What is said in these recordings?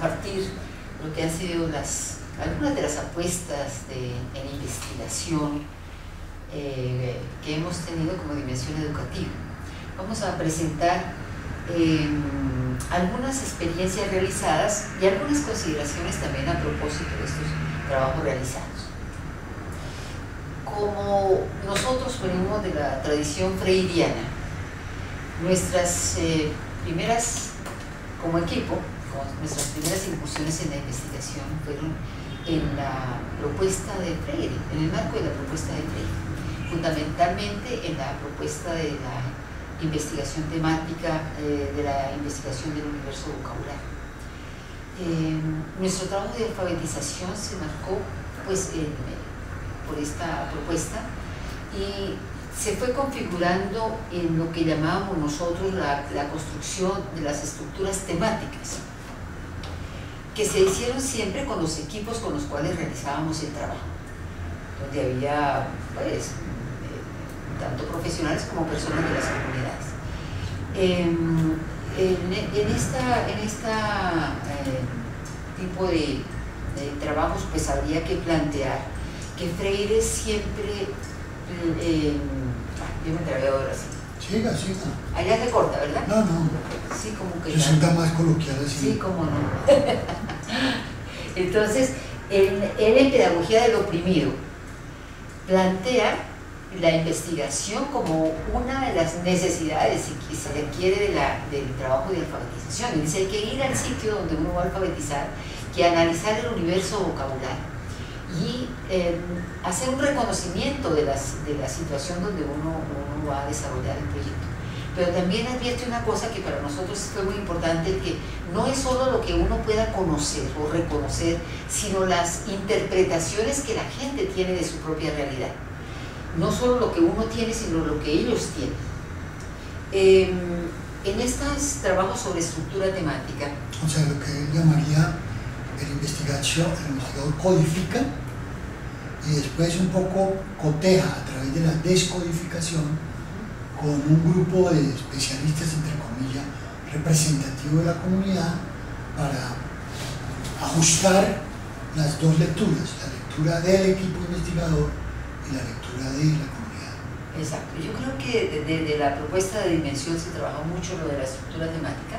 compartir lo que han sido algunas de las apuestas en investigación que hemos tenido como dimensión educativa. Vamos a presentar algunas experiencias realizadas y algunas consideraciones también a propósito de estos trabajos realizados. Como nosotros venimos de la tradición freiriana, nuestras primeras, como equipo, nuestras primeras incursiones en la investigación fueron en la propuesta de Freire, en el marco de la propuesta de Freire, fundamentalmente en la propuesta de la investigación temática, de la investigación del universo vocabulario. Nuestro trabajo de alfabetización se marcó pues, por esta propuesta y se fue configurando en lo que llamábamos nosotros la construcción de las estructuras temáticas, que se hicieron siempre con los equipos con los cuales realizábamos el trabajo, donde había pues, tanto profesionales como personas de las comunidades. En esta tipo de trabajos pues habría que plantear que Freire siempre, yo me trabé ahora sí. Siga. Allá se corta, ¿verdad? No. Sí, como que resulta más coloquial así. Sí, como no. Entonces, él en Pedagogía del Oprimido plantea la investigación como una de las necesidades que se requiere del trabajo de alfabetización. Y dice, hay que ir al sitio donde uno va a alfabetizar, que analizar el universo vocabulario y hacer un reconocimiento de la situación donde uno va a desarrollar el proyecto. Pero también advierte una cosa que para nosotros fue muy importante, que no es solo lo que uno pueda conocer o reconocer, sino las interpretaciones que la gente tiene de su propia realidad. No solo lo que uno tiene, sino lo que ellos tienen. En estos trabajos sobre estructura temática, o sea, lo que él llamaría el investigador codifica y después un poco coteja a través de la descodificación con un grupo de especialistas, entre comillas, representativo de la comunidad, para ajustar las dos lecturas, la lectura del equipo investigador y la lectura de la comunidad. Exacto. Yo creo que desde la propuesta de dimensión se trabajó mucho lo de la estructura temática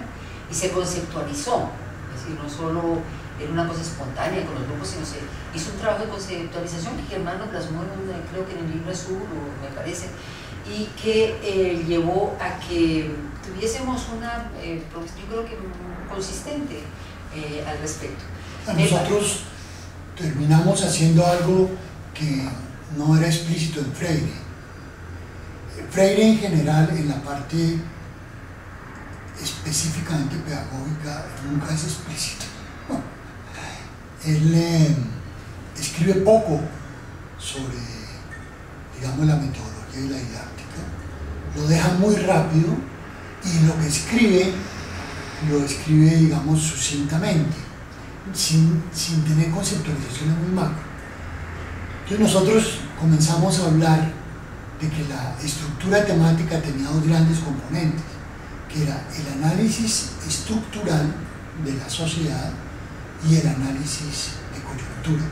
y se conceptualizó, es decir, no solo era una cosa espontánea con los grupos, sino se hizo un trabajo de conceptualización que Germán lo plasmó, creo que en el libro azul, me parece, y que llevó a que tuviésemos una, yo creo que consistente al respecto. Nosotros terminamos haciendo algo que no era explícito en Freire. Freire en general, en la parte específicamente pedagógica, nunca es explícito. Él escribe poco sobre, digamos, la metodología y la didáctica, lo deja muy rápido y lo que escribe, lo escribe, digamos, sucintamente, sin tener conceptualizaciones muy macro. Entonces nosotros comenzamos a hablar de que la estructura temática tenía dos grandes componentes, que era el análisis estructural de la sociedad y el análisis de coyuntura.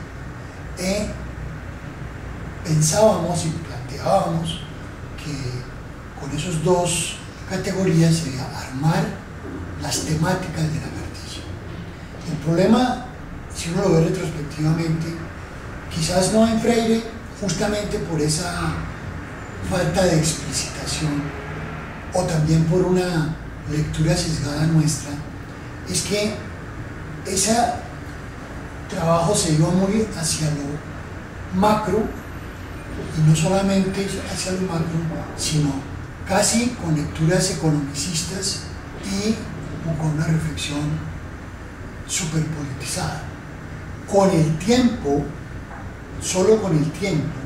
Pensábamos y planteábamos que con esas dos categorías sería armar las temáticas de la cartilla. El problema, si uno lo ve retrospectivamente, quizás no en Freire, justamente por esa falta de explicitación o también por una lectura sesgada nuestra, es que ese trabajo se iba muy hacia lo macro, y no solamente hacia lo macro, sino casi con lecturas economicistas y con una reflexión superpolitizada. Con el tiempo, solo con el tiempo,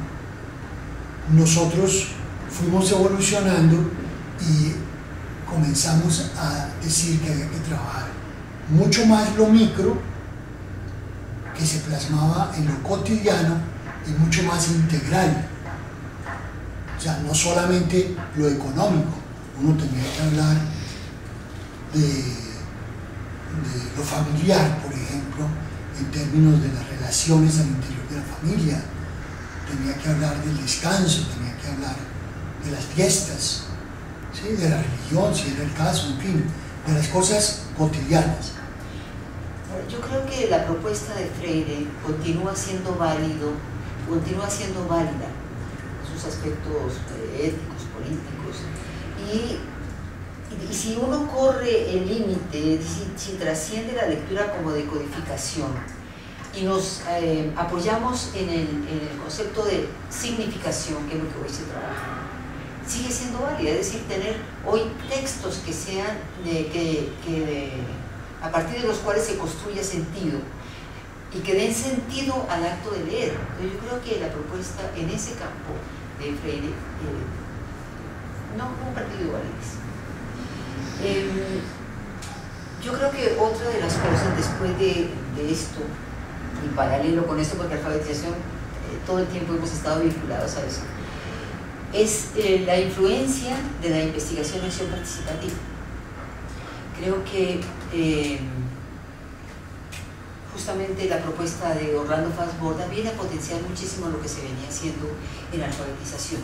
nosotros fuimos evolucionando y comenzamos a decir que había que trabajar mucho más lo micro, que se plasmaba en lo cotidiano, y mucho más integral. O sea, no solamente lo económico, uno tenía que hablar de de lo familiar, por ejemplo, en términos de las relaciones al interior de la familia. Tenía que hablar del descanso, tenía que hablar de las fiestas, ¿sí? De la religión, si era el caso, en fin, de las cosas cotidianas. Yo creo que la propuesta de Freire continúa siendo válida en sus aspectos éticos, políticos, y si uno corre el límite, si trasciende la lectura como de codificación y nos apoyamos en el concepto de significación, que es lo que hoy se trabaja, sigue siendo válida, es decir, tener hoy textos que sean a partir de los cuales se construya sentido y que den sentido al acto de leer. Entonces, yo creo que la propuesta en ese campo de Freire no ha perdido validez. Yo creo que otra de las cosas después de esto, y paralelo con esto, porque alfabetización todo el tiempo hemos estado vinculados a eso, es la influencia de la investigación en acción participativa. Creo que justamente la propuesta de Orlando Fassborda viene a potenciar muchísimo lo que se venía haciendo en la alfabetización.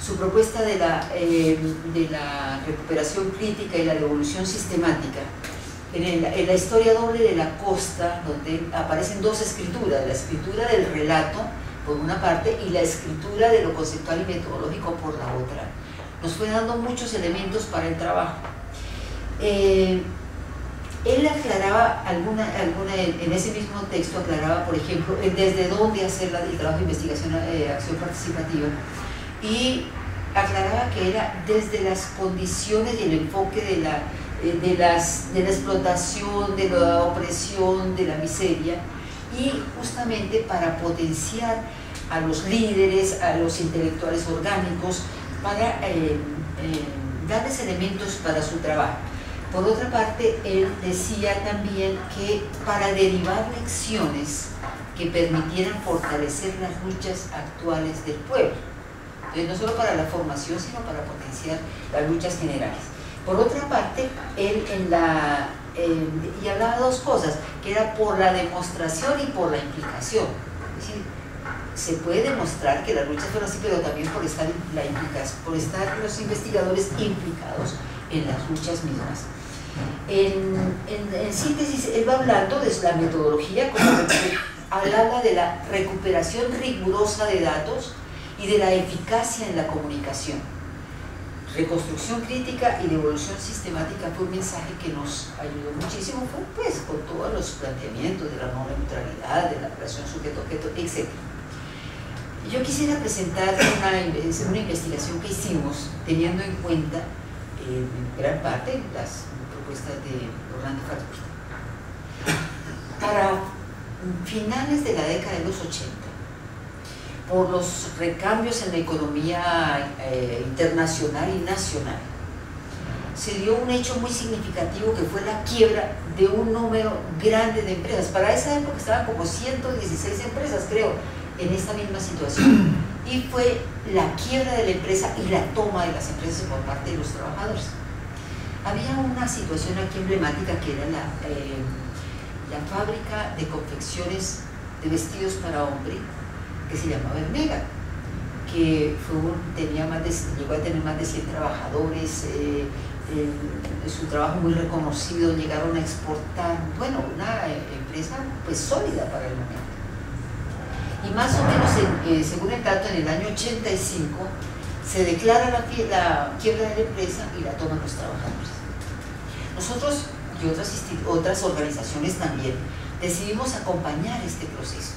Su propuesta de la recuperación crítica y la devolución sistemática, en la historia doble de la costa, donde aparecen dos escrituras, la escritura del relato por una parte y la escritura de lo conceptual y metodológico por la otra, nos fue dando muchos elementos para el trabajo. Él aclaraba en ese mismo texto aclaraba, por ejemplo, desde dónde hacer el trabajo de investigación, acción participativa, y aclaraba que era desde las condiciones y el enfoque de la explotación, de la opresión, de la miseria, y justamente para potenciar a los líderes, a los intelectuales orgánicos, para darles elementos para su trabajo. Por otra parte, él decía también que para derivar lecciones que permitieran fortalecer las luchas actuales del pueblo. Entonces, no solo para la formación, sino para potenciar las luchas generales. Por otra parte, él y hablaba de dos cosas, que era por la demostración y por la implicación. Es decir, se puede demostrar que las luchas fueron así, pero también por estar los investigadores implicados en las luchas mismas. En síntesis, él va hablando de la metodología, hablaba de la recuperación rigurosa de datos y de la eficacia en la comunicación. Reconstrucción crítica y devolución sistemática fue un mensaje que nos ayudó muchísimo, pues, con todos los planteamientos de la no neutralidad, de la relación sujeto-objeto, etc. Yo quisiera presentar una investigación que hicimos teniendo en cuenta en gran parte las propuestas de Orlando Fassborda. Para finales de la década de los 80, por los recambios en la economía internacional y nacional, se dio un hecho muy significativo que fue la quiebra de un número grande de empresas. Para esa época estaban como 116 empresas, creo, en esta misma situación, y fue la quiebra de la empresa y la toma de las empresas por parte de los trabajadores. Había una situación aquí emblemática que era la fábrica de confecciones de vestidos para hombre, que se llamaba Hermega, que llegó a tener más de 100 trabajadores, su trabajo muy reconocido, llegaron a exportar, bueno, una empresa pues sólida para el momento. Y más o menos, según el dato, en el año 85 se declara la quiebra de la empresa y la toman los trabajadores. Nosotros y otras organizaciones también decidimos acompañar este proceso,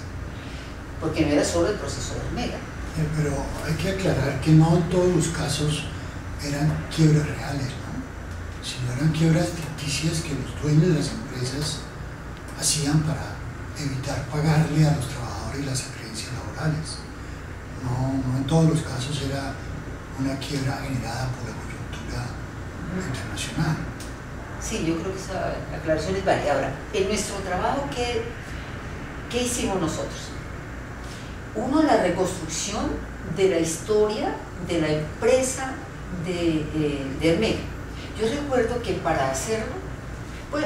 porque no era solo el proceso de Hermega. Pero hay que aclarar que no en todos los casos eran quiebras reales, ¿no? Sino eran quiebras ficticias que los dueños de las empresas hacían para evitar pagarle a los trabajadores las acreencias laborales. No en todos los casos era una quiebra generada por la coyuntura internacional. Sí, yo creo que esa aclaración es válida. Ahora, en nuestro trabajo, ¿qué hicimos nosotros? Uno, la reconstrucción de la historia de la empresa de Hermega. Yo recuerdo que para hacerlo, pues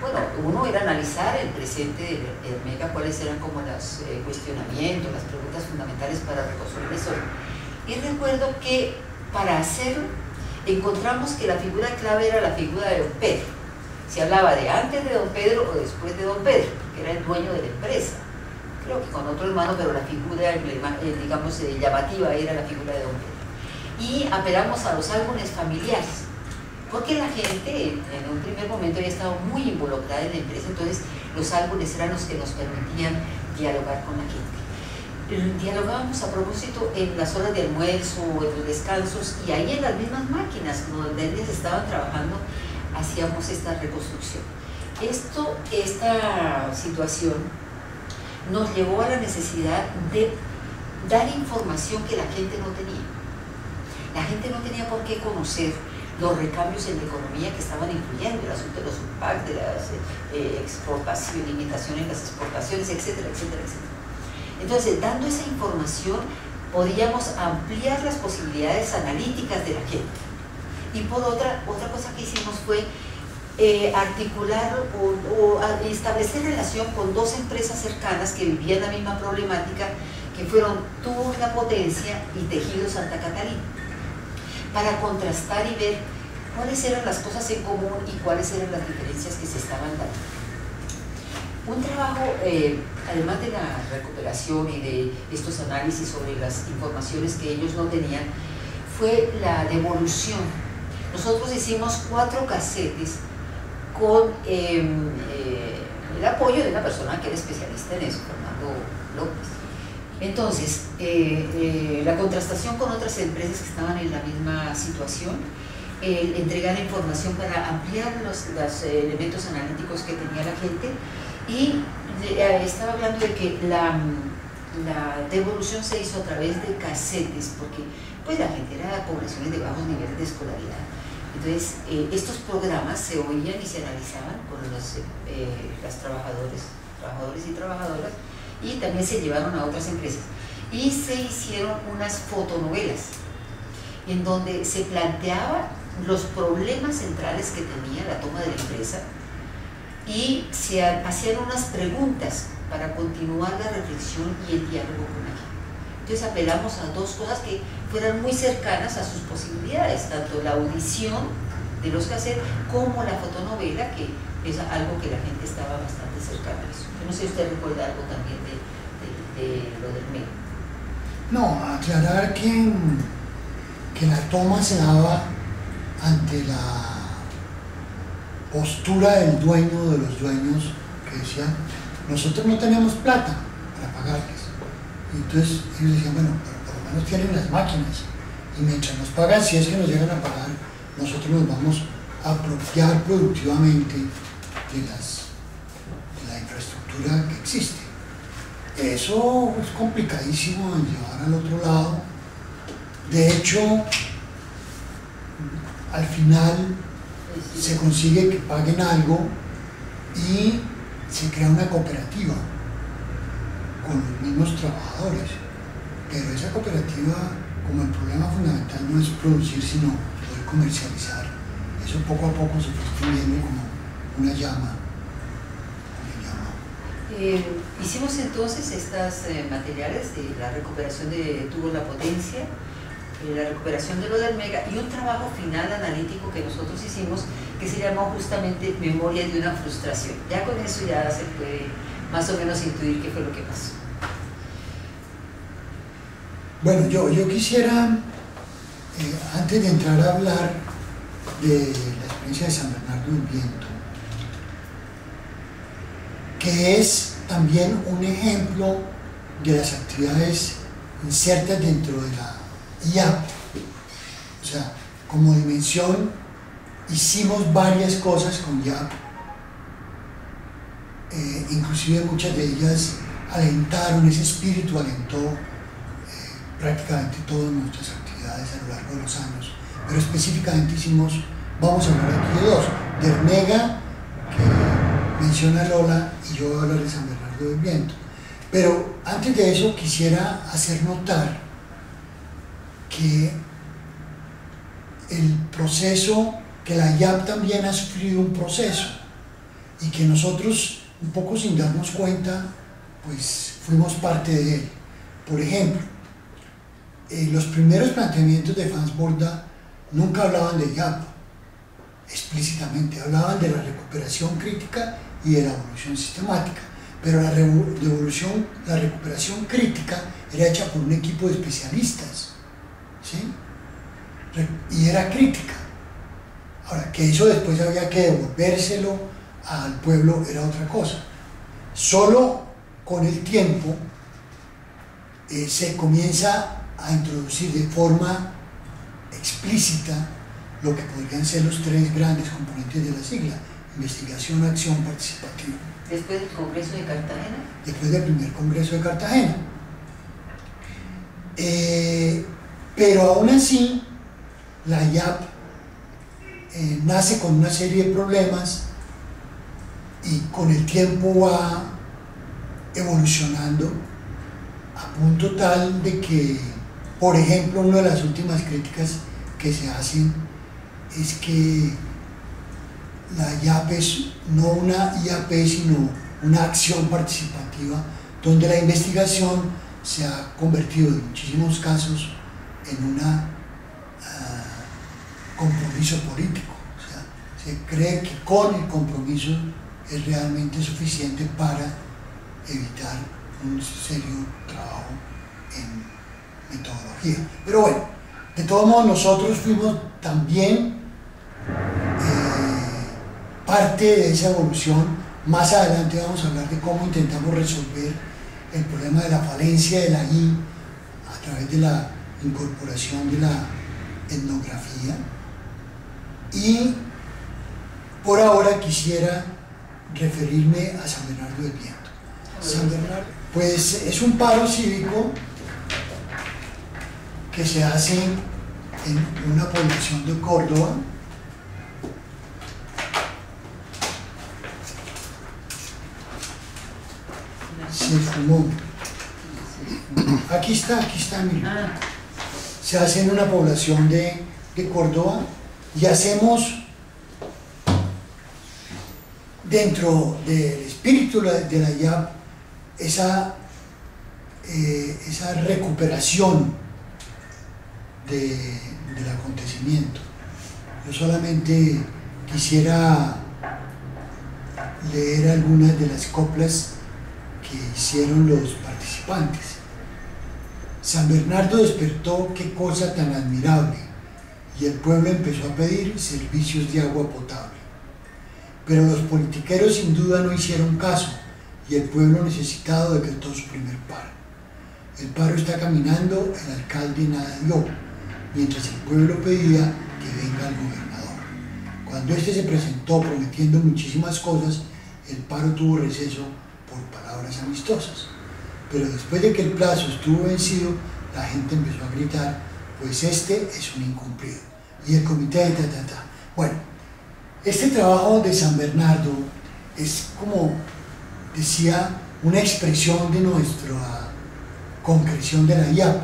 bueno, uno era analizar el presente de Hermega, cuáles eran como los cuestionamientos, las preguntas fundamentales para reconstruir la historia. Y recuerdo que para hacerlo encontramos que la figura clave era la figura de don Pedro. Se hablaba de antes de don Pedro o después de don Pedro, que era el dueño de la empresa. Creo que con otro hermano, pero la figura, digamos, llamativa era la figura de don Pedro. Y apelamos a los álbumes familiares, porque la gente en un primer momento había estado muy involucrada en la empresa, entonces los álbumes eran los que nos permitían dialogar con la gente. Dialogábamos a propósito en las horas de almuerzo, en los descansos, y ahí en las mismas máquinas donde ellos estaban trabajando, hacíamos esta reconstrucción. Esta situación nos llevó a la necesidad de dar información que la gente no tenía. La gente no tenía por qué conocer los recambios en la economía que estaban influyendo, el asunto de los impactos, de las exportaciones, limitaciones en las exportaciones, etcétera, etcétera, etcétera. Entonces, dando esa información, podíamos ampliar las posibilidades analíticas de la gente. Y por otra cosa que hicimos fue articular o establecer relación con dos empresas cercanas que vivían la misma problemática, que fueron Tubos La Potencia y Tejido Santa Catalina, para contrastar y ver cuáles eran las cosas en común y cuáles eran las diferencias que se estaban dando. Un trabajo, además de la recuperación y de estos análisis sobre las informaciones que ellos no tenían, fue la devolución. Nosotros hicimos 4 casetes con el apoyo de una persona que era especialista en eso, Fernando López. Entonces, la contrastación con otras empresas que estaban en la misma situación, entregar información para ampliar los elementos analíticos que tenía la gente, y estaba hablando de que la devolución se hizo a través de casetes, porque pues la gente era de poblaciones de bajos niveles de escolaridad. Entonces, estos programas se oían y se analizaban con las trabajadores y trabajadoras, y también se llevaron a otras empresas. Y se hicieron unas fotonovelas en donde se planteaban los problemas centrales que tenía la toma de la empresa y se hacían unas preguntas para continuar la reflexión y el diálogo con la gente. Entonces apelamos a dos cosas que fueran muy cercanas a sus posibilidades, tanto la audición de los cassettes como la fotonovela, que es algo que la gente estaba bastante cercana a eso. Yo no sé si usted recuerda algo también de lo del medio. No, aclarar que la toma se daba ante la postura del dueño, de los dueños, que decían: nosotros no tenemos plata para pagarles. Y entonces ellos decían: bueno, pero por lo menos tienen las máquinas, y mientras nos pagan, si es que nos llegan a pagar, nosotros nos vamos a apropiar productivamente de la infraestructura que existe. Eso es complicadísimo de llevar al otro lado. De hecho, al final se consigue que paguen algo y se crea una cooperativa con los mismos trabajadores. Pero esa cooperativa, como el problema fundamental no es producir, sino poder comercializar, eso poco a poco se fue extendiendo como una llama. Hicimos entonces estos materiales de la recuperación de Tubos La Potencia, la recuperación de lo del Mega, y un trabajo final analítico que nosotros hicimos que se llamó justamente Memoria de una frustración. Ya con eso ya se puede más o menos intuir qué fue lo que pasó. Bueno, yo quisiera, antes de entrar a hablar de la experiencia de San Bernardo del Viento, que es también un ejemplo de las actividades insertas dentro de la IAP. O sea, como dimensión hicimos varias cosas con IAP, inclusive muchas de ellas alentaron, ese espíritu alentó prácticamente todas nuestras actividades a lo largo de los años, pero específicamente hicimos, vamos a hablar aquí de dos, de Hermega, que menciona Lola, y yo voy a hablar de San Bernardo del Viento. Pero antes de eso quisiera hacer notar que el proceso, que la IAP también ha sufrido un proceso, y que nosotros, un poco sin darnos cuenta, pues fuimos parte de él. Por ejemplo, los primeros planteamientos de Franz Borda nunca hablaban de IAP explícitamente, hablaban de la recuperación crítica y de la evolución sistemática, pero la recuperación crítica era hecha por un equipo de especialistas, ¿sí? Y era crítica. Ahora, que eso después había que devolvérselo al pueblo era otra cosa. Solo con el tiempo se comienza a introducir de forma explícita lo que podrían ser los tres grandes componentes de la sigla: investigación, acción, participativa. Después del Congreso de Cartagena. Después del primer Congreso de Cartagena. Pero aún así, la IAP nace con una serie de problemas y con el tiempo va evolucionando a punto tal de que, por ejemplo, una de las últimas críticas que se hacen es que la IAP es no una IAP, sino una acción participativa, donde la investigación se ha convertido en muchísimos casos en un compromiso político. O sea, se cree que con el compromiso es realmente suficiente para evitar un serio trabajo en metodología. Pero bueno, de todos modos nosotros fuimos también parte de esa evolución. Más adelante vamos a hablar de cómo intentamos resolver el problema de la falencia de la I a través de la incorporación de la etnografía. Y por ahora quisiera referirme a San Bernardo del Viento. San Bernardo, pues es un paro cívico que se hace en una población de Córdoba. Se fumó. Aquí está, mira. Se hace en una población de Córdoba y hacemos, dentro del espíritu de la IAP, esa recuperación del acontecimiento. Yo solamente quisiera leer algunas de las coplas que hicieron los participantes. San Bernardo despertó, qué cosa tan admirable, y el pueblo empezó a pedir servicios de agua potable. Pero los politiqueros sin duda no hicieron caso, y el pueblo necesitado decretó su primer paro. El paro está caminando, el alcalde nada dio, mientras el pueblo pedía que venga el gobernador. Cuando este se presentó prometiendo muchísimas cosas, el paro tuvo receso por palabras amistosas. Pero después de que el plazo estuvo vencido, la gente empezó a gritar, pues este es un incumplido. Y el comité de Bueno, este trabajo de San Bernardo es, como decía, una expresión de nuestra concreción de la IAP,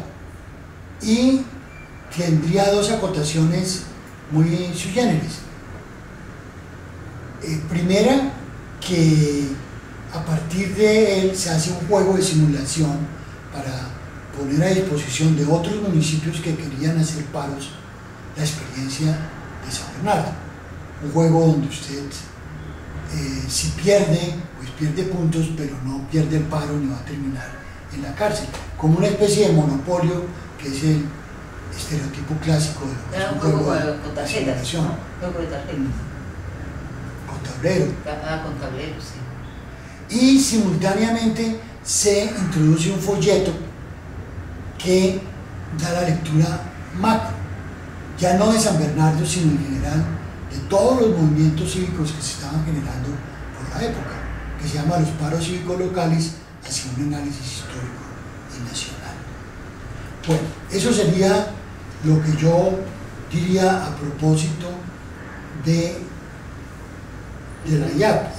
y tendría dos acotaciones muy sui generis. Primera, que a partir de él se hace un juego de simulación para poner a disposición de otros municipios que querían hacer paros la experiencia de San Bernardo. Un juego donde usted, si pierde, pues pierde puntos, pero no pierde el paro ni va a terminar en la cárcel. Como una especie de monopolio, que es el estereotipo clásico de lo que es un juego de simulación. Juego de tarjetas. Con tablero. Con tablero, sí. Y simultáneamente se introduce un folleto que da la lectura macro, ya no de San Bernardo, sino en general de todos los movimientos cívicos que se estaban generando por la época, que se llama Los paros cívicos locales, hacia un análisis histórico y nacional. Bueno, eso sería lo que yo diría a propósito de la IAP.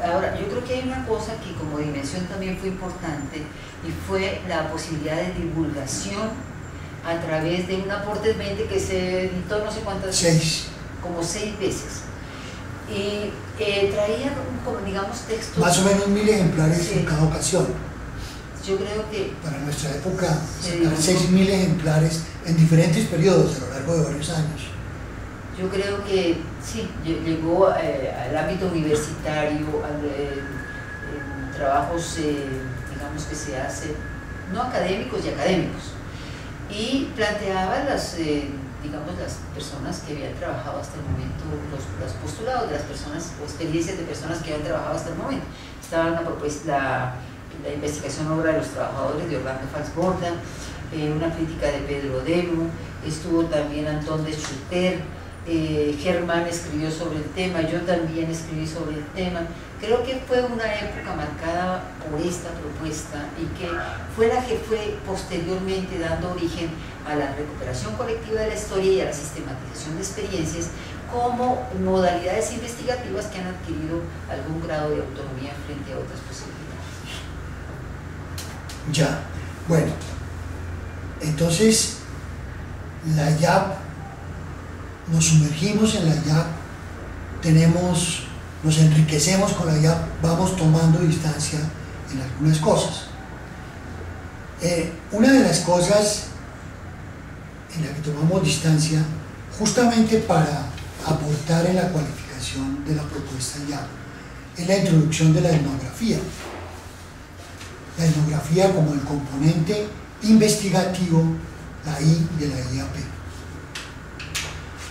Ahora, yo creo que hay una cosa que como dimensión también fue importante, y fue la posibilidad de divulgación a través de un aporte 20 que se editó no sé cuántas veces, como 6 veces. Y traía como, digamos, textos... Más o menos 1000 ejemplares sí. en cada ocasión. Yo creo que... Para nuestra época, sí, sacar 6000 ejemplares en diferentes periodos a lo largo de varios años. Yo creo que sí, llegó al ámbito universitario, trabajos, digamos, que se hacen, no académicos y académicos, y planteaba digamos, las personas que habían trabajado hasta el momento, los postulados de las personas o experiencias de personas que habían trabajado hasta el momento. Estaba una propuesta, la investigación obra de los trabajadores de Orlando Falsborda, una crítica de Pedro Demo, estuvo también Antón de Schutter, Germán escribió sobre el tema, yo también escribí sobre el tema. Creo que fue una época marcada por esta propuesta y que fue la que fue posteriormente dando origen a la recuperación colectiva de la historia y a la sistematización de experiencias como modalidades investigativas que han adquirido algún grado de autonomía frente a otras posibilidades. Ya, bueno, entonces la IAP, nos sumergimos en la IAP, nos enriquecemos con la IAP, vamos tomando distancia en algunas cosas. Una de las cosas en la que tomamos distancia, justamente para aportar en la cualificación de la propuesta IAP, es la introducción de la etnografía. La etnografía como el componente investigativo, la I de la IAP.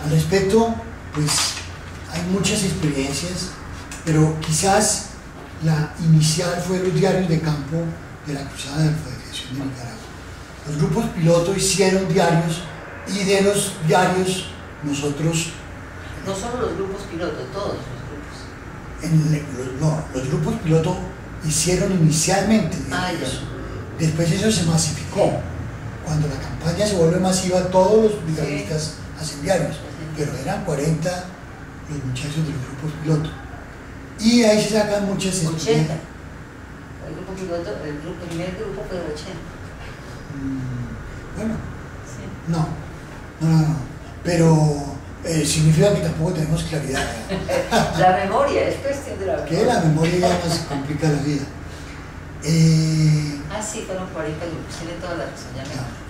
Al respecto, pues hay muchas experiencias, pero quizás la inicial fue los diarios de campo de la Cruzada de Alfabetización de Nicaragua. Los grupos piloto hicieron diarios y de los diarios nosotros... No solo los grupos piloto, todos los grupos. No, los grupos piloto hicieron inicialmente diarios. Después eso se masificó. Cuando la campaña se vuelve masiva, todos los brigadistas hacen diarios, pero eran 40 los muchachos de los grupos piloto. Y ahí se sacan muchas 80. El grupo piloto, el primer grupo fue de 80. Bueno, sí. No. Pero significa que tampoco tenemos claridad. La memoria, es cuestión de la memoria. Que la memoria ya nos complica la vida. Sí, fueron 40 grupos, tiene toda la razón, ya me...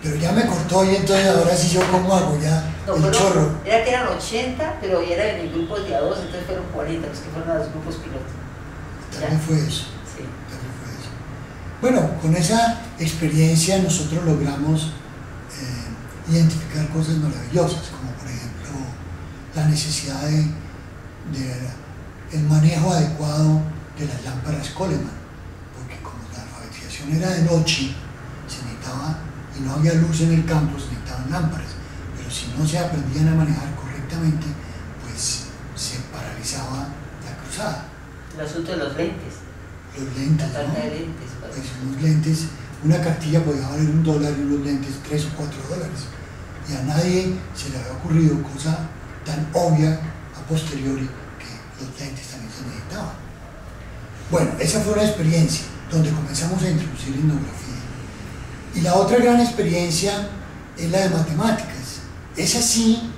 Pero ya me cortó y entonces ahora sí yo cómo hago ya el chorro. Era que eran 80, pero era en el grupo de A2, entonces fueron 40 los que fueron a los grupos pilotos. También fue eso. Sí. También fue eso. Bueno, con esa experiencia nosotros logramos identificar cosas maravillosas, como por ejemplo la necesidad de el manejo adecuado de las lámparas Coleman, porque como la alfabetización era de noche, se necesitaba, y no había luz en el campo, se necesitaban lámparas, pero si no se aprendían a manejar correctamente, pues se paralizaba la cruzada. El asunto de los lentes. Los lentes, la falta ¿no? de lentes. Pues unos lentes, una cartilla podía valer $1 y unos lentes $3 o $4. Y a nadie se le había ocurrido cosa tan obvia a posteriori que los lentes también se necesitaban. Bueno, esa fue una experiencia donde comenzamos a introducir etnografía. Y la otra gran experiencia es la de matemáticas. Esa sí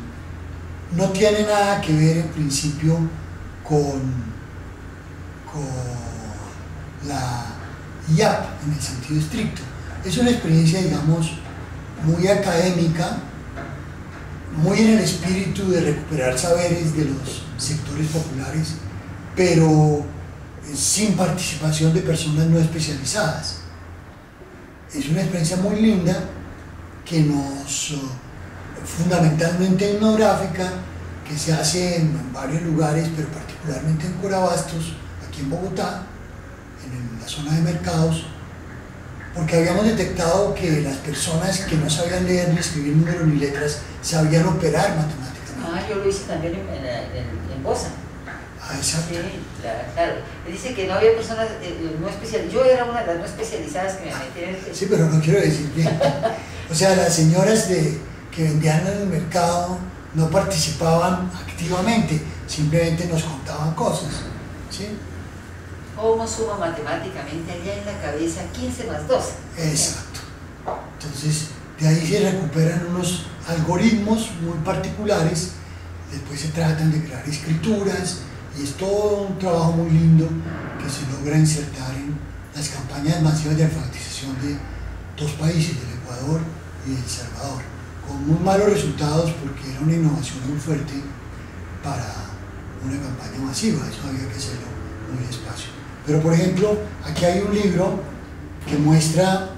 no tiene nada que ver en principio con la IAP en el sentido estricto. Es una experiencia, digamos, muy académica, muy en el espíritu de recuperar saberes de los sectores populares, pero sin participación de personas no especializadas. Es una experiencia muy linda que nos, fundamentalmente etnográfica, que se hace en varios lugares, pero particularmente en Corabastos, aquí en Bogotá, en la zona de mercados, porque habíamos detectado que las personas que no sabían leer ni escribir números ni letras sabían operar matemáticamente. Yo lo hice también en Bosa. Exacto. Sí, claro. Él dice que no había personas no especializadas. Yo era una de las no especializadas que me metí en el... Sí, pero no quiero decir bien. O sea, las señoras que vendían en el mercado no participaban activamente, simplemente nos contaban cosas. ¿Sí? ¿Cómo suma matemáticamente allá en la cabeza 15 más 12? Exacto. Entonces, de ahí se recuperan unos algoritmos muy particulares después se tratan de crear escrituras, y es todo un trabajo muy lindo que se logra insertar en las campañas masivas de alfabetización de dos países, del Ecuador y de El Salvador, con muy malos resultados porque era una innovación muy fuerte para una campaña masiva, eso había que hacerlo muy despacio. Pero por ejemplo, aquí hay un libro que muestra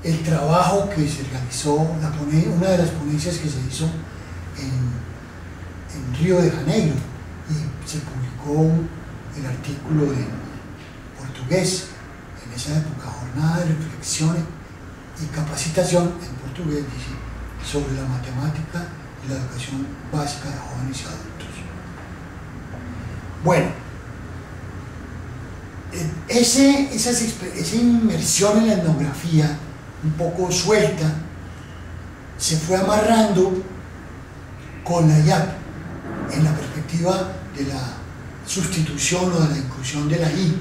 el trabajo que se realizó, una de las ponencias que se hizo en Río de Janeiro, y se publicó el artículo en portugués en esa época, jornada de reflexión y capacitación en portugués, dice, sobre la matemática y la educación básica de jóvenes y adultos. Bueno, esa inmersión en la etnografía, un poco suelta, se fue amarrando con la IAP en la perspectiva de la sustitución o de la inclusión de la I.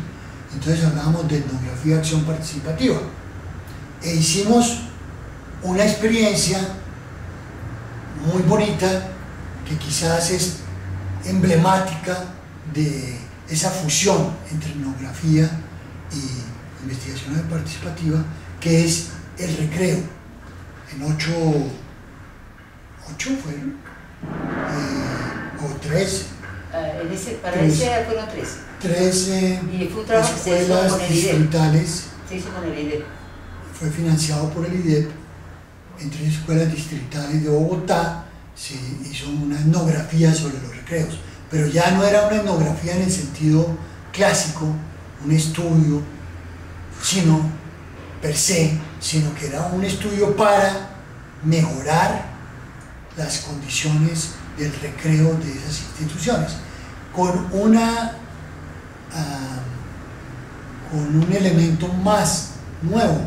Entonces hablábamos de etnografía de acción participativa e hicimos una experiencia muy bonita que quizás es emblemática de esa fusión entre etnografía y investigación participativa, que es el recreo. En 8 fueron, o 3. Para ese fueron 13 y fue un trabajo escuelas distritales. Se hizo con el IDEP. Fue financiado por el IDEP. En 3 escuelas distritales de Bogotá se hizo una etnografía sobre los recreos, pero ya no era una etnografía en el sentido clásico, un estudio, sino per se, sino que era un estudio para mejorar las condiciones del recreo de esas instituciones, con un elemento más nuevo,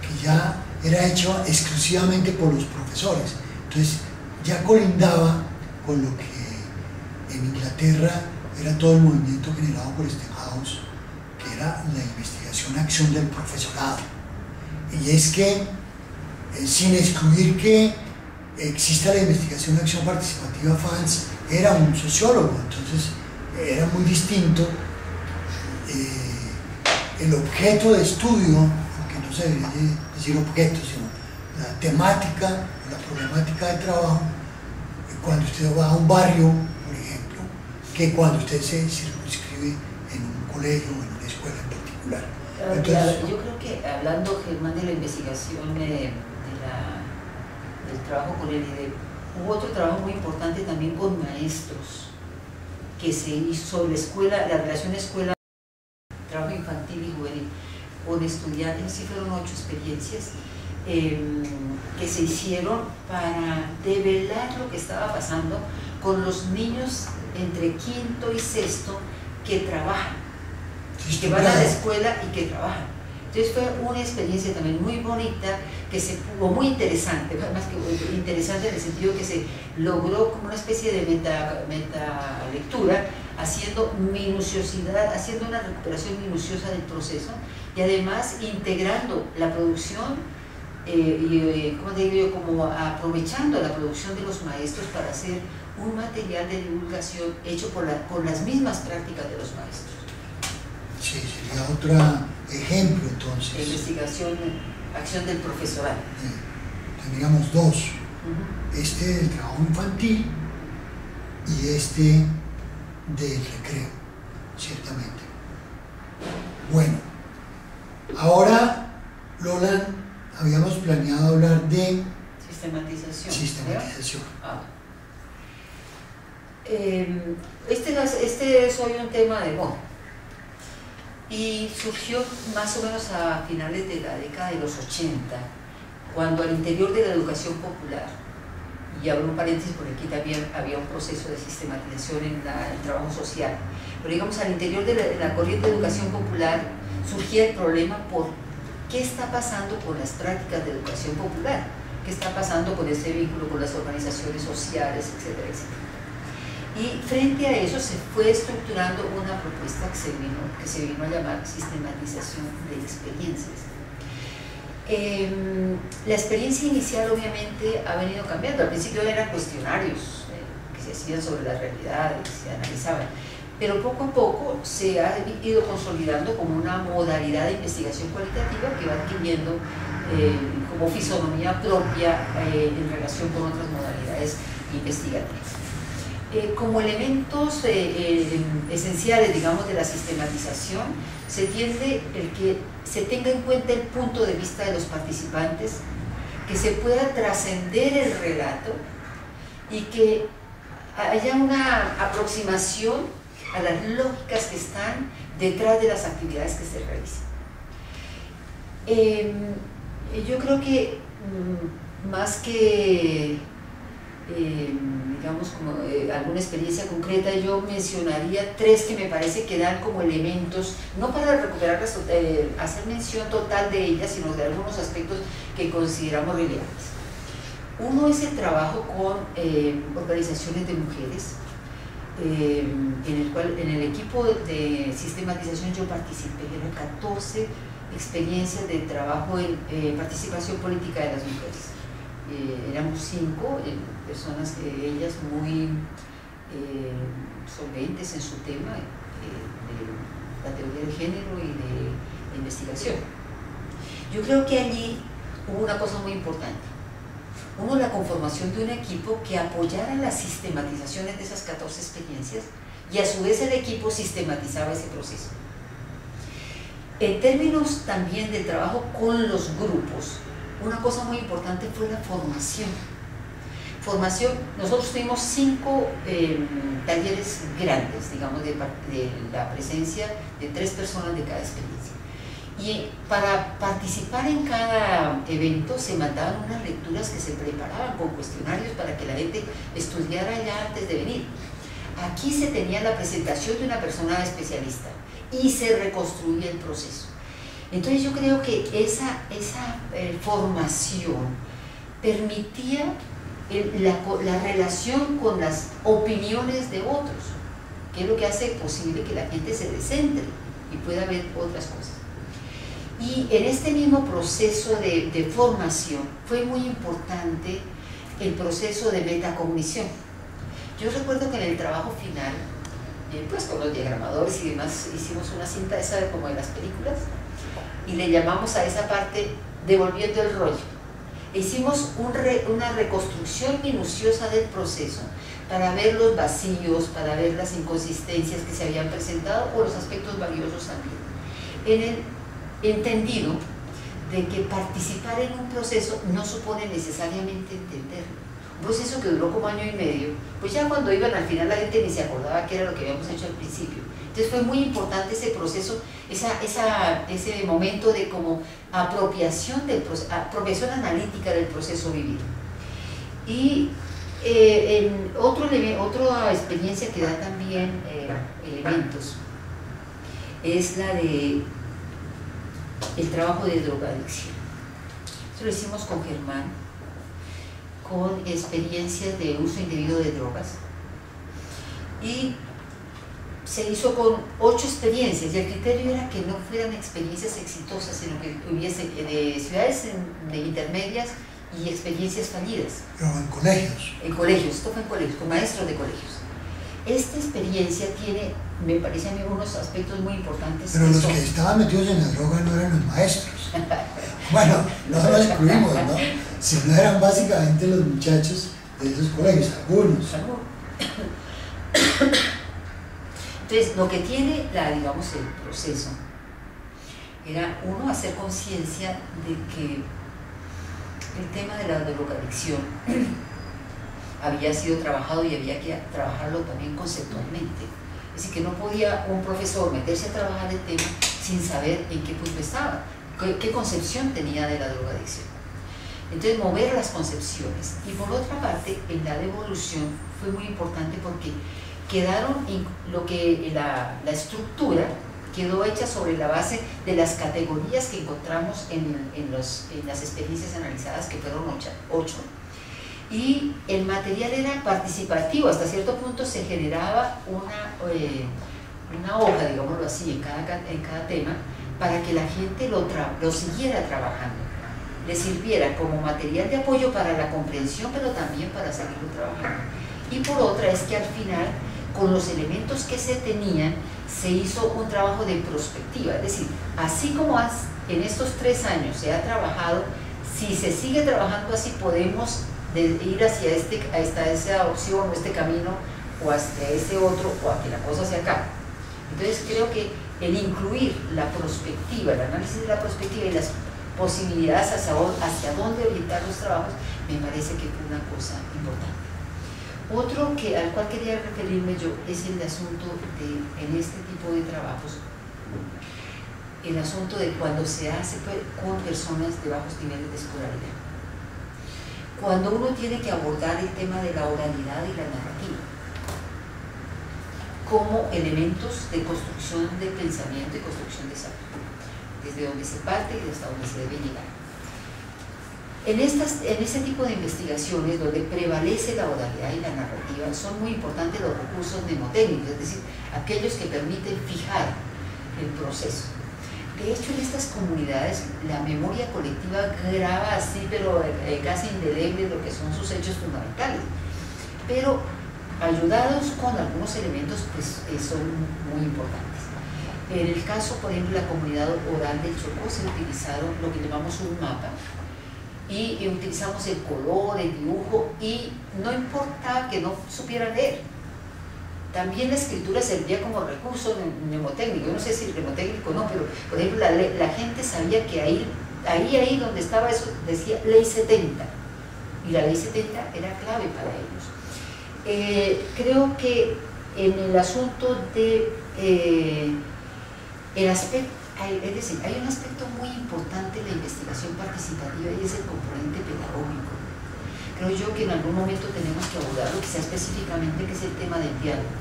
que ya era hecho exclusivamente por los profesores. Entonces ya colindaba con lo que en Inglaterra era todo el movimiento generado por Stenhouse, que era la investigación-acción del profesorado. Y es que, sin excluir que exista la investigación-acción participativa, Fans era un sociólogo, entonces era muy distinto el objeto de estudio, aunque no se debería decir objeto, sino la temática, la problemática de trabajo, cuando usted va a un barrio, por ejemplo, que cuando usted se circunscribe en un colegio o en una escuela en particular. Entonces, yo creo que hablando, Germán, de la investigación del trabajo con el IDEP, hubo otro trabajo muy importante también con maestros que se hizo sobre la escuela, la relación escuela, trabajo infantil y juvenil con estudiantes. Sí, fueron 8 experiencias que se hicieron para develar lo que estaba pasando con los niños entre 5º y 6º que trabajan, que van a la escuela y que trabajan. Entonces fue una experiencia también muy bonita, muy interesante, más que interesante en el sentido que se logró como una especie de meta lectura, haciendo minuciosidad, haciendo una recuperación minuciosa del proceso y además integrando la producción, ¿cómo te digo yo? Como aprovechando la producción de los maestros para hacer un material de divulgación hecho con las mismas prácticas de los maestros. Sí, sería otro ejemplo entonces. Investigación, acción del profesorado. Tendríamos 2. Este del trabajo infantil y este del recreo, ciertamente. Bueno, ahora, Lola, habíamos planeado hablar de sistematización. Este es hoy un tema de moda y surgió más o menos a finales de la década de los 80, cuando al interior de la educación popular, y abro un paréntesis porque aquí también había un proceso de sistematización en el trabajo social, pero digamos al interior de la corriente de educación popular surgía el problema por qué está pasando con las prácticas de educación popular, qué está pasando con ese vínculo con las organizaciones sociales, etcétera, etcétera. Y frente a eso se fue estructurando una propuesta que se vino a llamar sistematización de experiencias. La experiencia inicial obviamente ha venido cambiando. Al principio eran cuestionarios que se hacían sobre las realidades, se analizaban. Pero poco a poco se ha ido consolidando como una modalidad de investigación cualitativa que va adquiriendo como fisonomía propia en relación con otras modalidades investigativas. Como elementos esenciales, digamos, de la sistematización, se tiende el que se tenga en cuenta el punto de vista de los participantes, que se pueda trascender el relato y que haya una aproximación a las lógicas que están detrás de las actividades que se realizan. Yo creo que más que digamos como alguna experiencia concreta, yo mencionaría tres que me parece que dan como elementos, no para recuperar hacer mención total de ellas, sino de algunos aspectos que consideramos relevantes. Uno es el trabajo con organizaciones de mujeres, en el equipo de sistematización yo participé. Eran 14 experiencias de trabajo en participación política de las mujeres. Éramos 5 personas, ellas muy solventes en su tema de la teoría de género y de investigación. Yo creo que allí hubo una cosa muy importante. Uno, la conformación de un equipo que apoyara las sistematizaciones de esas 14 experiencias y a su vez el equipo sistematizaba ese proceso. En términos también del trabajo con los grupos, una cosa muy importante fue la formación. Nosotros tuvimos 5 talleres grandes, digamos, de la presencia de 3 personas de cada experiencia. Y para participar en cada evento se mandaban unas lecturas que se preparaban con cuestionarios para que la gente estudiara ya antes de venir. Aquí se tenía la presentación de una persona especialista y se reconstruía el proceso. Entonces yo creo que esa formación permitía la relación con las opiniones de otros, que es lo que hace posible que la gente se descentre y pueda ver otras cosas. Y en este mismo proceso de formación fue muy importante el proceso de metacognición. Yo recuerdo que en el trabajo final, pues con los diagramadores y demás, hicimos una cinta esa como de las películas y le llamamos a esa parte devolviendo el rollo. Hicimos una reconstrucción minuciosa del proceso para ver los vacíos, para ver las inconsistencias que se habían presentado o los aspectos valiosos también. En el entendido de que participar en un proceso no supone necesariamente entenderlo. Un proceso que duró como 1 año y medio, pues ya cuando iban al final la gente ni se acordaba qué era lo que habíamos hecho al principio. Entonces fue muy importante ese proceso, ese momento de como apropiación analítica del proceso vivido. Y otra experiencia que da también elementos es la de el trabajo de drogadicción. Eso lo hicimos con Germán, con experiencias de uso indebido de drogas, y se hizo con 8 experiencias, y el criterio era que no fueran experiencias exitosas, sino que hubiese de ciudades intermedias y experiencias fallidas. Pero en colegios. En colegios, esto fue en colegios, con maestros de colegios. Esta experiencia tiene, me parece a mí, unos aspectos muy importantes. Pero los que estaban metidos en la droga no eran los maestros. Bueno, no los excluimos, ¿no? Sino eran básicamente los muchachos de esos colegios, algunos. Entonces, lo que tiene digamos, el proceso era, uno, hacer conciencia de que el tema de la drogadicción había sido trabajado y había que trabajarlo también conceptualmente. Es decir, que no podía un profesor meterse a trabajar el tema sin saber en qué punto estaba, qué concepción tenía de la drogadicción. Entonces, mover las concepciones. Y por otra parte, en la devolución fue muy importante porque quedaron la estructura quedó hecha sobre la base de las categorías que encontramos en las experiencias analizadas, que fueron 8. Y el material era participativo, hasta cierto punto se generaba una hoja, digámoslo así, en cada tema, para que la gente lo siguiera trabajando, le sirviera como material de apoyo para la comprensión, pero también para seguirlo trabajando. y por otra es que al final, con los elementos que se tenían, se hizo un trabajo de prospectiva, es decir, así como en estos 3 años se ha trabajado, si se sigue trabajando así podemos ir hacia esa opción o este camino o hacia ese otro o a que la cosa se acabe. Entonces creo que el incluir la perspectiva, el análisis de la perspectiva y las posibilidades hacia dónde orientar los trabajos, me parece que fue una cosa importante. Otro al cual quería referirme yo es el asunto en este tipo de trabajos, el asunto de cuando se hace con personas de bajos niveles de escolaridad. Cuando uno tiene que abordar el tema de la oralidad y la narrativa como elementos de construcción de pensamiento y construcción de saber, desde donde se parte y hasta donde se debe llegar. En ese tipo de investigaciones donde prevalece la oralidad y la narrativa son muy importantes los recursos mnemotécnicos, es decir, aquellos que permiten fijar el proceso. De hecho, en estas comunidades la memoria colectiva graba así, pero casi indeleble lo que son sus hechos fundamentales. Pero ayudados con algunos elementos, pues son muy importantes. En el caso, por ejemplo, de la comunidad oral del Chocó se utilizaron lo que llamamos un mapa y utilizamos el color, el dibujo y no importaba que no supiera leer. También la escritura servía como recurso mnemotécnico, yo no sé si mnemotécnico o no, pero por ejemplo la gente sabía que ahí donde estaba eso decía ley 70 y la ley 70 era clave para ellos. Creo que en el asunto de el aspecto, es decir, hay un aspecto muy importante en la investigación participativa y es el componente pedagógico. Creo yo que en algún momento tenemos que abordarlo, quizá específicamente, que es el tema del diálogo.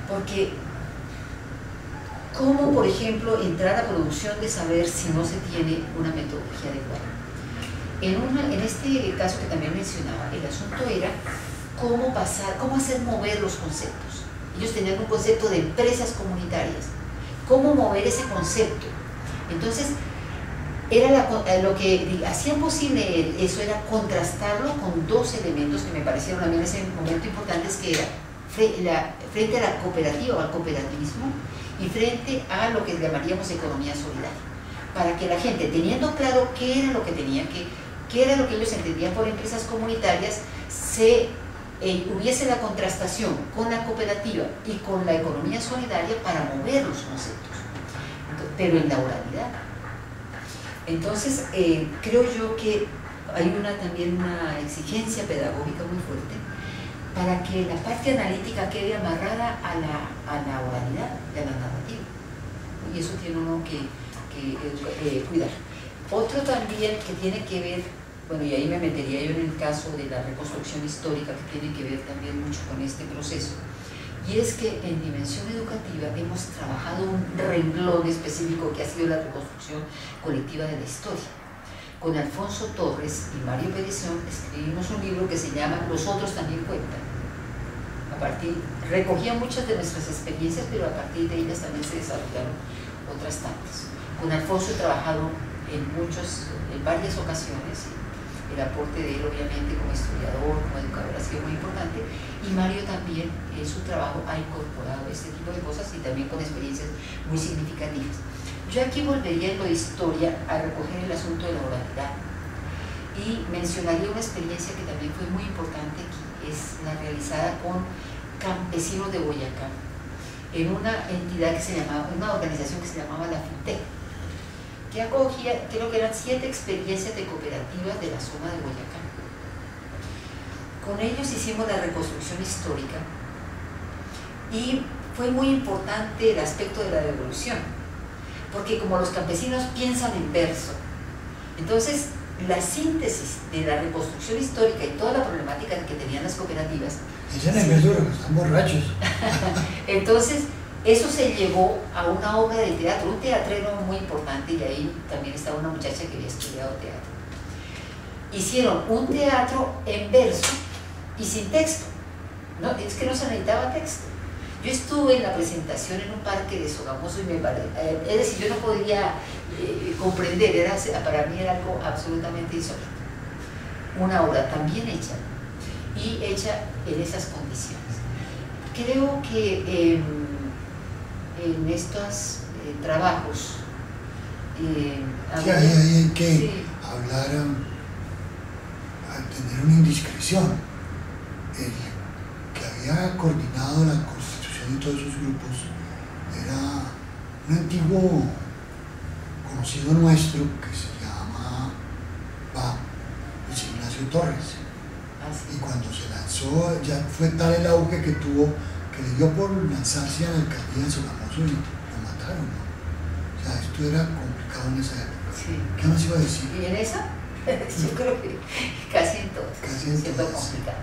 Porque, ¿cómo, por ejemplo, entrar a producción de saber si no se tiene una metodología adecuada? En este caso que también mencionaba, el asunto era cómo hacer mover los conceptos. Ellos tenían un concepto de empresas comunitarias. ¿Cómo mover ese concepto? Entonces, lo que hacía posible eso era contrastarlo con 2 elementos que me parecieron a mí en ese momento importantes, que era frente a la cooperativa o al cooperativismo y frente a lo que llamaríamos economía solidaria, para que la gente, teniendo claro qué era lo que qué era lo que ellos entendían por empresas comunitarias, hubiese la contrastación con la cooperativa y con la economía solidaria para mover los conceptos, pero en la oralidad. Entonces, creo yo que hay también una exigencia pedagógica muy fuerte para que la parte analítica quede amarrada a la oralidad y a la narrativa. Y eso tiene uno que cuidar. Otro también que tiene que ver, bueno, y ahí me metería yo en el caso de la reconstrucción histórica, que tiene que ver también mucho con este proceso, y es que en dimensión educativa hemos trabajado un renglón específico que ha sido la reconstrucción colectiva de la historia. Con Alfonso Torres y Mario Perezón escribimos un libro que se llama Los otros también cuentan. Recogía muchas de nuestras experiencias, pero a partir de ellas también se desarrollaron otras tantas. Con Alfonso he trabajado en varias ocasiones. El aporte de él, obviamente, como historiador, como educador, ha sido muy importante, y Mario también en su trabajo ha incorporado este tipo de cosas y también con experiencias muy significativas. Yo aquí volvería en lo de historia a recoger el asunto de la oralidad y mencionaría una experiencia que también fue muy importante, que es la realizada con campesinos de Boyacá, en una entidad una organización que se llamaba la FITEC, que acogía, creo que eran 7 experiencias de cooperativas de la zona de Boyacá. Con ellos hicimos la reconstrucción histórica y fue muy importante el aspecto de la devolución, porque como los campesinos piensan en verso, entonces la síntesis de la reconstrucción histórica y toda la problemática que tenían las cooperativas. Piensan en verso, están borrachos. Entonces, eso se llevó a una obra de teatro, un teatrero muy importante, y ahí también estaba una muchacha que había estudiado teatro. Hicieron un teatro en verso y sin texto, ¿no? Es que no se necesitaba texto. Yo estuve en la presentación en un parque de Sogamoso y es decir, yo no podía comprender, para mí era algo absolutamente insólito. Una obra tan bien hecha y hecha en esas condiciones. Creo que en estos trabajos sí, hay que sí, hablar, al tener una indiscreción. El que había coordinado la constitución de todos esos grupos era un antiguo conocido nuestro que se llama Luis Ignacio Torres. Y cuando se lanzó, ya fue tal el auge que tuvo, que le dio por lanzarse a la alcaldía de Sogamoso y lo mataron, ¿no? O sea, esto era complicado en esa época. sí. ¿Qué más iba a decir? ¿Y en esa? Yo creo que casi en todas, Casi en siendo todas. complicado.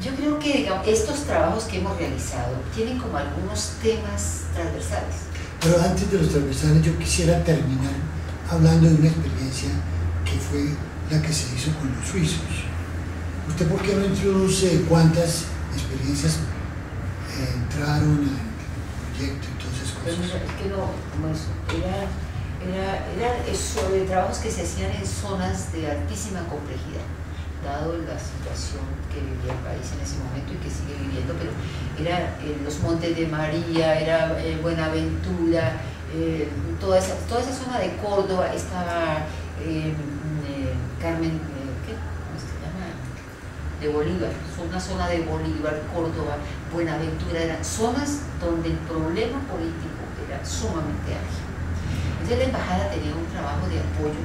Yo creo que, digamos, estos trabajos que hemos realizado tienen como algunos temas transversales. Pero antes de los transversales yo quisiera terminar hablando de una experiencia que fue la que se hizo con los suizos. ¿Usted por qué no introduce cuántas experiencias entraron en el proyecto y todas esas Pero cosas? es que no, como eso, eran sobre trabajos que se hacían en zonas de altísima complejidad, dado la situación que vivía el país en ese momento y que sigue viviendo, pero era los Montes de María, era Buenaventura, toda esa zona de Córdoba, estaba Carmen, ¿qué? ¿Cómo se llama? De Bolívar, una zona de Bolívar, Córdoba, Buenaventura, eran zonas donde el problema político era sumamente ágil. Entonces la embajada tenía un trabajo de apoyo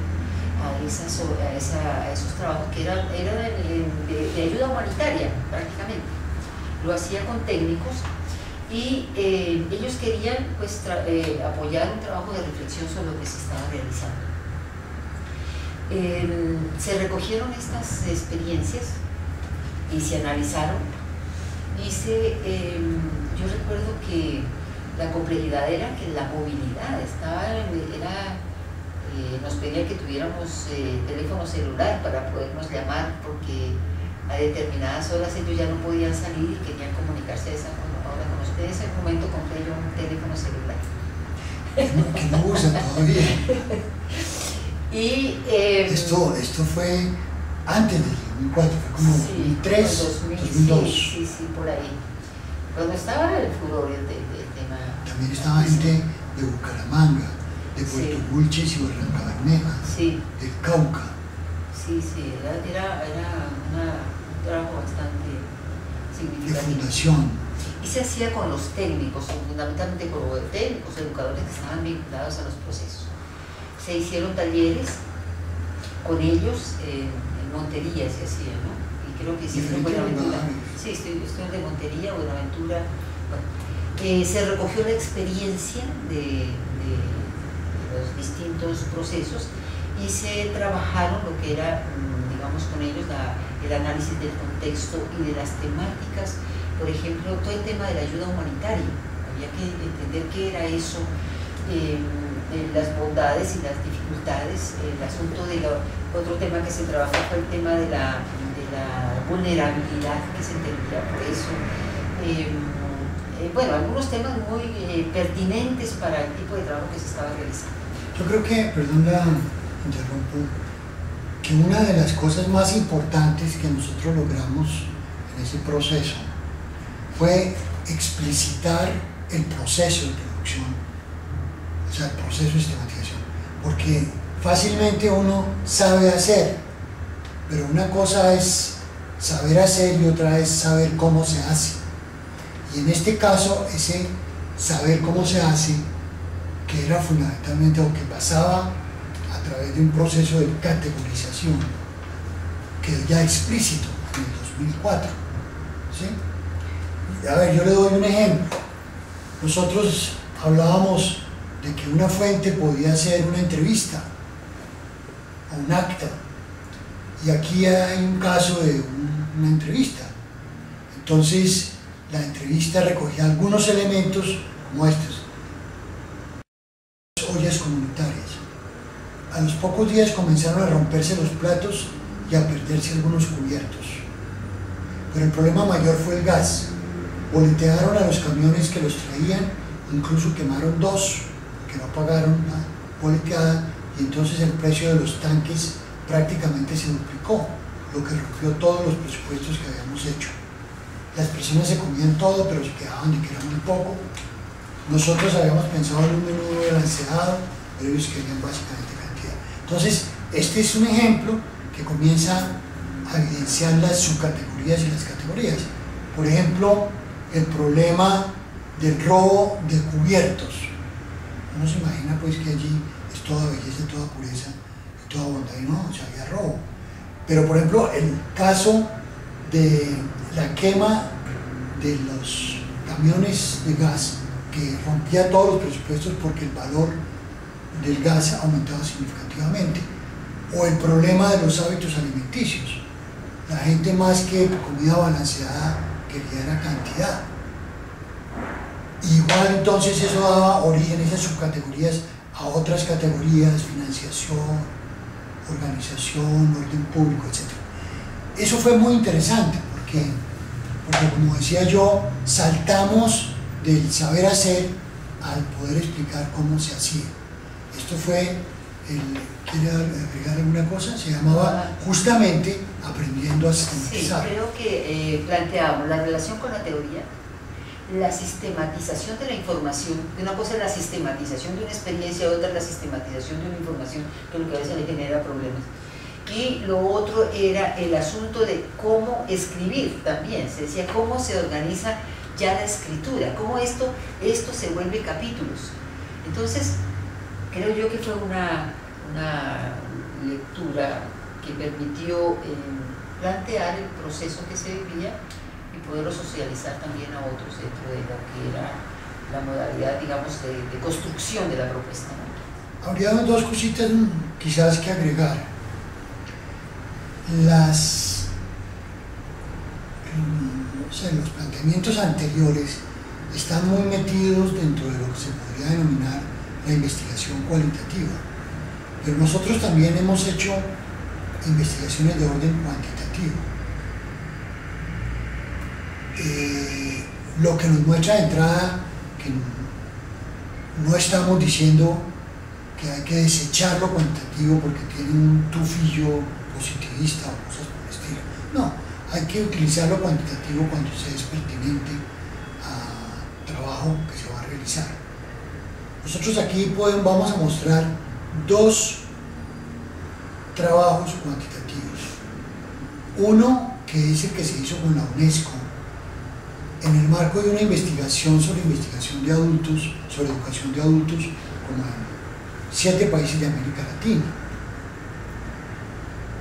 a esos trabajos que eran de ayuda humanitaria prácticamente. Lo hacía con técnicos y ellos querían pues, apoyar un trabajo de reflexión sobre lo que se estaba realizando. Se recogieron estas experiencias y se analizaron y yo recuerdo que la complejidad era que la movilidad nos pedían que tuviéramos teléfono celular para podernos llamar porque a determinadas horas ellos ya no podían salir y querían comunicarse de esa forma. Ahora con ustedes en ese momento compré yo un teléfono celular. Que no usan todavía. Y, esto fue antes del 2004, fue como sí, 2003, 2002. Sí, por ahí. Cuando estaba el furor del tema. También estaba gente de Bucaramanga, de Puerto Wilches y Barranca Bermeja, sí, del Cauca. Sí, era un trabajo bastante De significativo. fundación. Y se hacía con los técnicos, fundamentalmente con los técnicos, educadores que estaban vinculados a los procesos. Se hicieron talleres con ellos en Montería, se hacía, ¿no? Y creo que hicieron Buenaventura. Sí, estoy de Montería, Buenaventura. Bueno, se recogió la experiencia de los distintos procesos y se trabajaron lo que era, digamos, con ellos el análisis del contexto y de las temáticas. Por ejemplo, todo el tema de la ayuda humanitaria. Había que entender qué era eso, las bondades y las dificultades. El asunto otro tema que se trabajó fue el tema de la vulnerabilidad que se entendía por eso. Bueno, algunos temas muy pertinentes para el tipo de trabajo que se estaba realizando. Yo creo que, perdón la interrumpo, que una de las cosas más importantes que nosotros logramos en ese proceso fue explicitar el proceso de producción, o sea, el proceso de sistematización, porque fácilmente uno sabe hacer, pero una cosa es saber hacer y otra es saber cómo se hace. Y en este caso, ese saber cómo se hace, que era fundamentalmente lo que pasaba a través de un proceso de categorización, quedó ya explícito en el 2004. ¿Sí? A ver, yo le doy un ejemplo. Nosotros hablábamos de que una fuente podía hacer una entrevista o un acta, y aquí hay un caso de una entrevista. Entonces, la entrevista recogía algunos elementos como estos: ollas comunitarias. A los pocos días comenzaron a romperse los platos y a perderse algunos cubiertos. Pero el problema mayor fue el gas. Boletearon a los camiones que los traían, incluso quemaron 2 que no pagaron la boleteada, y entonces el precio de los tanques prácticamente se duplicó. lo que rompió todos los presupuestos que habíamos hecho. Las personas se comían todo, pero se quejaban de que era muy poco. Nosotros habíamos pensado en un menú balanceado, pero ellos querían básicamente cantidad. Entonces, este es un ejemplo que comienza a evidenciar las subcategorías y las categorías. Por ejemplo, el problema del robo de cubiertos. Uno se imagina pues que allí es toda belleza, toda pureza y toda bondad, y no, o sea, había robo. Pero por ejemplo, el caso de la quema de los camiones de gas, que rompía todos los presupuestos porque el valor del gas aumentaba significativamente, o el problema de los hábitos alimenticios. La gente, más que comida balanceada, quería era cantidad. Igual entonces eso daba origen, esas subcategorías, a otras categorías: financiación, organización, orden público, etc. Eso fue muy interesante porque como decía yo, saltamos del saber hacer al poder explicar cómo se hacía. Esto fue, ¿quiere agregar alguna cosa? Se llamaba justamente aprendiendo a sistematizar. Sí, creo que planteamos la relación con la teoría, la sistematización de la información. Una cosa es la sistematización de una experiencia, otra es la sistematización de una información, que es lo que a veces le genera problemas. Y lo otro era el asunto de cómo escribir también. Se decía cómo se organiza ya la escritura, cómo esto se vuelve capítulos. Entonces, creo yo que fue una lectura que permitió plantear el proceso que se vivía y poderlo socializar también a otros dentro de lo que era la modalidad, digamos, de construcción de la propuesta, ¿no? Habría dos cositas quizás que agregar. Los planteamientos anteriores están muy metidos dentro de lo que se podría denominar la investigación cualitativa, pero nosotros también hemos hecho investigaciones de orden cuantitativo. Lo que nos muestra de entrada que no estamos diciendo que hay que desechar lo cuantitativo porque tiene un tufillo positivista o cosas por el estilo. No, hay que utilizar lo cuantitativo cuando se es pertinente al trabajo que se va a realizar. Nosotros aquí vamos a mostrar dos trabajos cuantitativos. Uno, que es el que se hizo con la UNESCO en el marco de una investigación sobre investigación de adultos, sobre educación de adultos, como en 7 países de América Latina.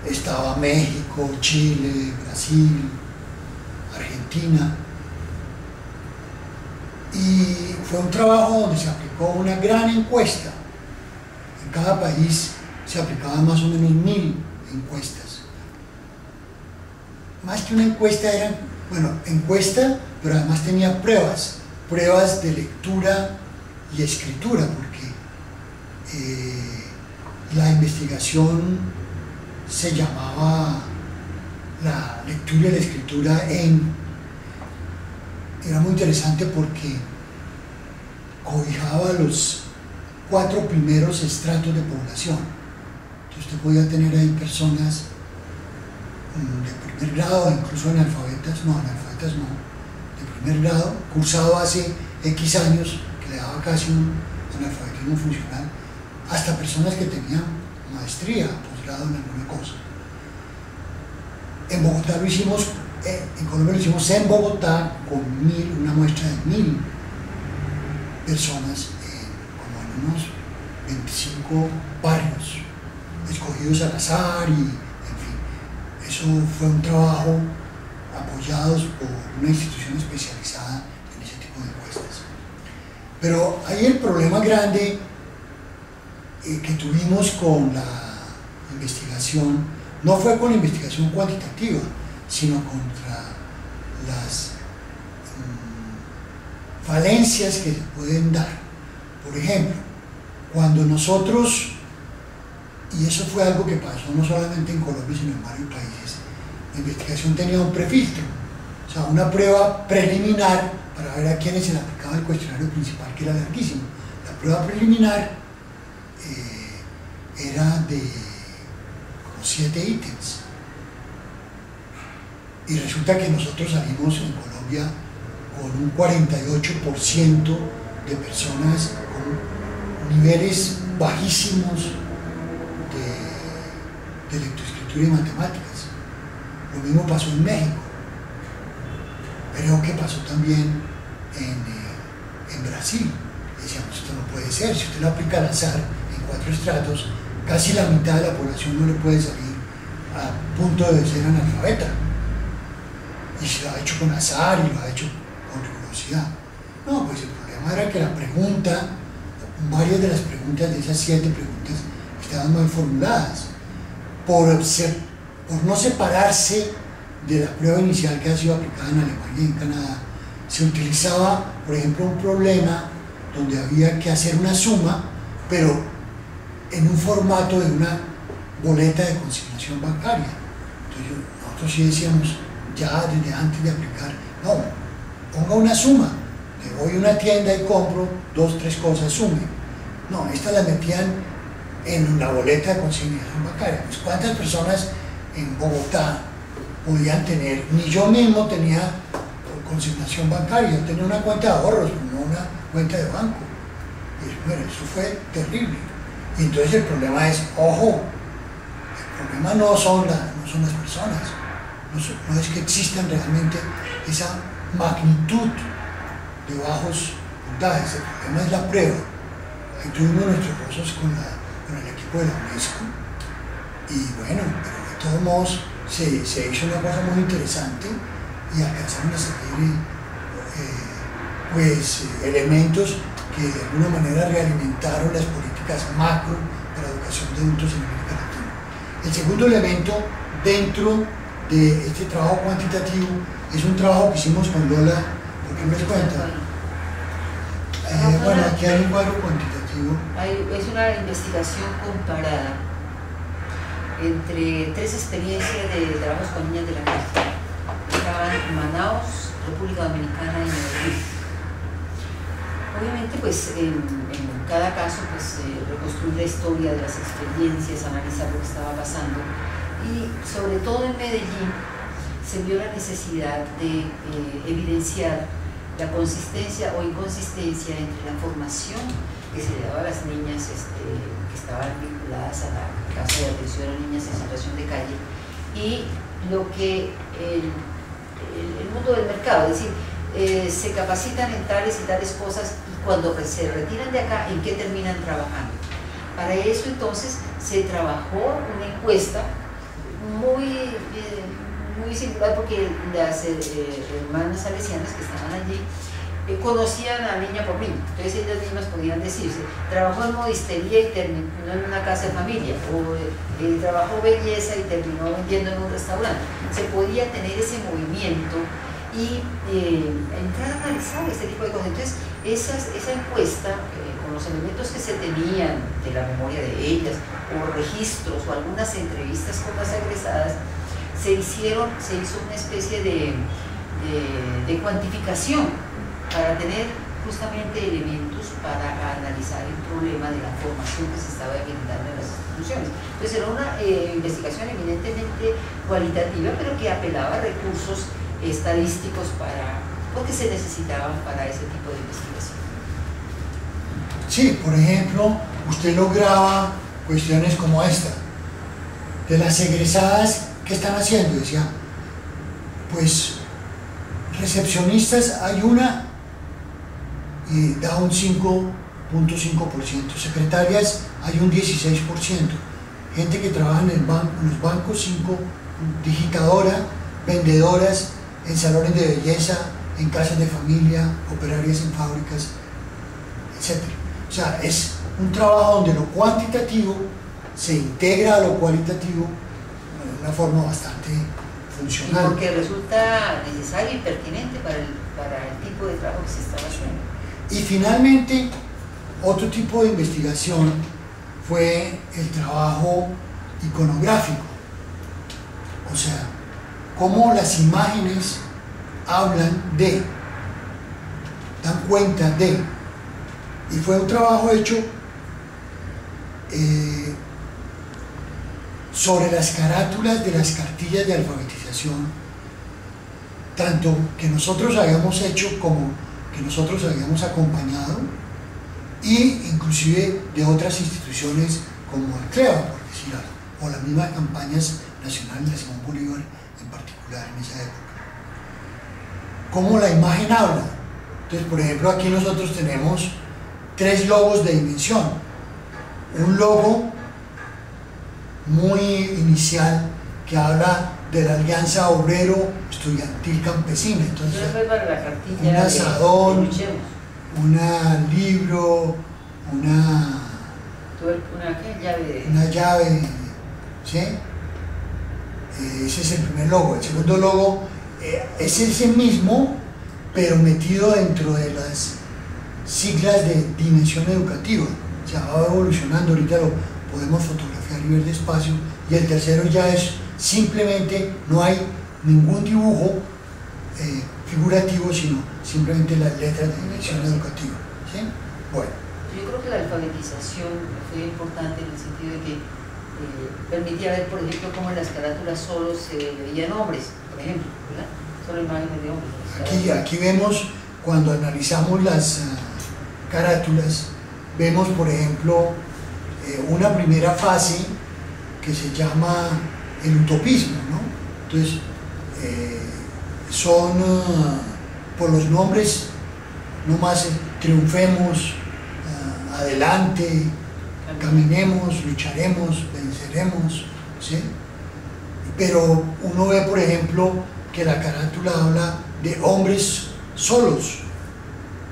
Estaba México, Chile, Brasil, Argentina, y fue un trabajo donde se aplicó una gran encuesta. En cada país se aplicaban más o menos 1000 encuestas. Más que una encuesta, eran, encuesta, pero además tenía pruebas de lectura y escritura, porque la investigación se llamaba la lectura y la escritura era muy interesante porque cobijaba los 4 primeros estratos de población. Entonces usted podía tener ahí personas de primer grado, incluso analfabetas no, de primer grado, cursado hace X años, que le daba casi un analfabetismo funcional, hasta personas que tenían maestría, posgrado en alguna cosa. En Bogotá lo hicimos, en Colombia lo hicimos en Bogotá con una muestra de 1000 personas, como en unos 25 barrios, escogidos al azar, y en fin, eso fue un trabajo apoyados por una institución especializada en ese tipo de encuestas. Pero ahí el problema grande que tuvimos con la investigación no fue con la investigación cuantitativa, sino contra las falencias que se pueden dar. Por ejemplo, cuando nosotros, y eso fue algo que pasó no solamente en Colombia, sino en varios países, la investigación tenía un prefiltro, o sea, una prueba preliminar para ver a quiénes se le aplicaba el cuestionario principal, que era larguísimo. La prueba preliminar era de como 7 ítems. y resulta que nosotros salimos en Colombia con un 48% de personas con niveles bajísimos de lectoescritura y matemáticas. Lo mismo pasó en México. Creo que pasó también en Brasil. Decíamos, esto no puede ser, si usted lo aplica al azar en 4 estratos, casi la mitad de la población no le puede salir a punto de ser analfabeta. Y se lo ha hecho con azar y lo ha hecho con rigurosidad. No, pues el problema era que la pregunta, varias de las preguntas de esas 7 preguntas estaban mal formuladas por no separarse de la prueba inicial que ha sido aplicada en Alemania y en Canadá. Se utilizaba, por ejemplo, un problema donde había que hacer una suma, pero en un formato de una boleta de consignación bancaria. Entonces nosotros sí decíamos, ya desde antes de aplicar, no, ponga una suma, le voy a una tienda y compro 2, 3 cosas, sume. No, estas las metían en la boleta de consignación bancaria. Pues, ¿cuántas personas en Bogotá podían tener? Ni yo mismo tenía consignación bancaria, yo tenía una cuenta de ahorros, no una cuenta de banco. Y bueno, eso fue terrible. Y entonces el problema es, ojo, el problema no son las personas, no es que existan realmente esa magnitud de bajos puntajes, el problema es la prueba. Ahí tuvimos nuestros rozos con el equipo de la UNESCO y bueno, pero de todos modos se hizo una cosa muy interesante y alcanzaron a salir elementos que de alguna manera realimentaron las políticas macro de la educación de adultos en América Latina. El segundo elemento dentro de este trabajo cuantitativo es un trabajo que hicimos con Lola, ¿por qué me les cuenta? Bueno, aquí hay un cuadro cuantitativo. Es una investigación comparada entre 3 experiencias de trabajos con niñas de la calle. Estaban en Manaus, República Dominicana y Medellín. Obviamente, pues en cada caso, pues reconstruir la historia de las experiencias, analizar lo que estaba pasando y sobre todo en Medellín se vio la necesidad de evidenciar la consistencia o inconsistencia entre la formación que se le daba a las niñas que estaban vinculadas a la casa de atención a niñas en situación de calle y lo que el mundo del mercado, es decir, se capacitan en tales y tales cosas y cuando se retiran de acá, ¿en qué terminan trabajando? Para eso entonces se trabajó una encuesta muy singular porque las hermanas salesianas que estaban allí conocían a niña por niña, entonces ellas mismas podían decirse, trabajó en modistería y terminó en una casa de familia, o trabajó belleza y terminó vendiendo en un restaurante. Se podía tener ese movimiento y entrar a analizar este tipo de cosas. Entonces esa encuesta, con los elementos que se tenían de la memoria de ellas, o registros, o algunas entrevistas con las egresadas, se hizo una especie de cuantificación para tener justamente elementos para analizar el problema de la formación que se estaba brindando en las instituciones. Entonces era una investigación eminentemente cualitativa, pero que apelaba a recursos estadísticos porque se necesitaban para ese tipo de investigación. Sí, por ejemplo, usted lograba cuestiones como esta. De las egresadas, ¿qué están haciendo? Decía, pues recepcionistas hay una y da un 5.5%, secretarias hay un 16%, gente que trabaja en los bancos 5%, digitadora, vendedoras en salones de belleza, en casas de familia, operarias en fábricas, etc. O sea, es un trabajo donde lo cuantitativo se integra a lo cualitativo de una forma bastante funcional. Y porque resulta necesario y pertinente para el tipo de trabajo que se estaba haciendo. Y finalmente, otro tipo de investigación fue el trabajo iconográfico. O sea, cómo las imágenes hablan de, dan cuenta de. Y fue un trabajo hecho sobre las carátulas de las cartillas de alfabetización tanto que nosotros habíamos hecho como que nosotros habíamos acompañado, y inclusive de otras instituciones como el CLEVA, por decir algo, o las mismas campañas nacionales de Simón Bolívar en particular en esa época. ¿Cómo la imagen habla? Entonces, por ejemplo, aquí nosotros tenemos 3 logos de dimensión. Un logo muy inicial que habla de la Alianza Obrero Estudiantil Campesina. Entonces, un asadón, un libro, una llave, ¿sí? Ese es el primer logo. El segundo logo es ese mismo, pero metido dentro de las siglas de dimensión educativa. O sea, va evolucionando, ahorita lo podemos fotografiar y ver despacio. Y el tercero ya es simplemente, no hay ningún dibujo figurativo, sino simplemente las letras de dimensión educativa, ¿sí? Bueno. Yo creo que la alfabetización fue importante en el sentido de que permitía ver, por ejemplo, cómo en las carátulas solo se veían hombres, por ejemplo, ¿verdad? Solo imágenes de hombres. Aquí vemos, cuando analizamos las carátulas, vemos, por ejemplo, una primera fase que se llama el utopismo, ¿no? Entonces, son por los nombres, nomás triunfemos, adelante, caminemos, lucharemos, venceremos, ¿sí? Pero uno ve, por ejemplo, que la carátula habla de hombres solos,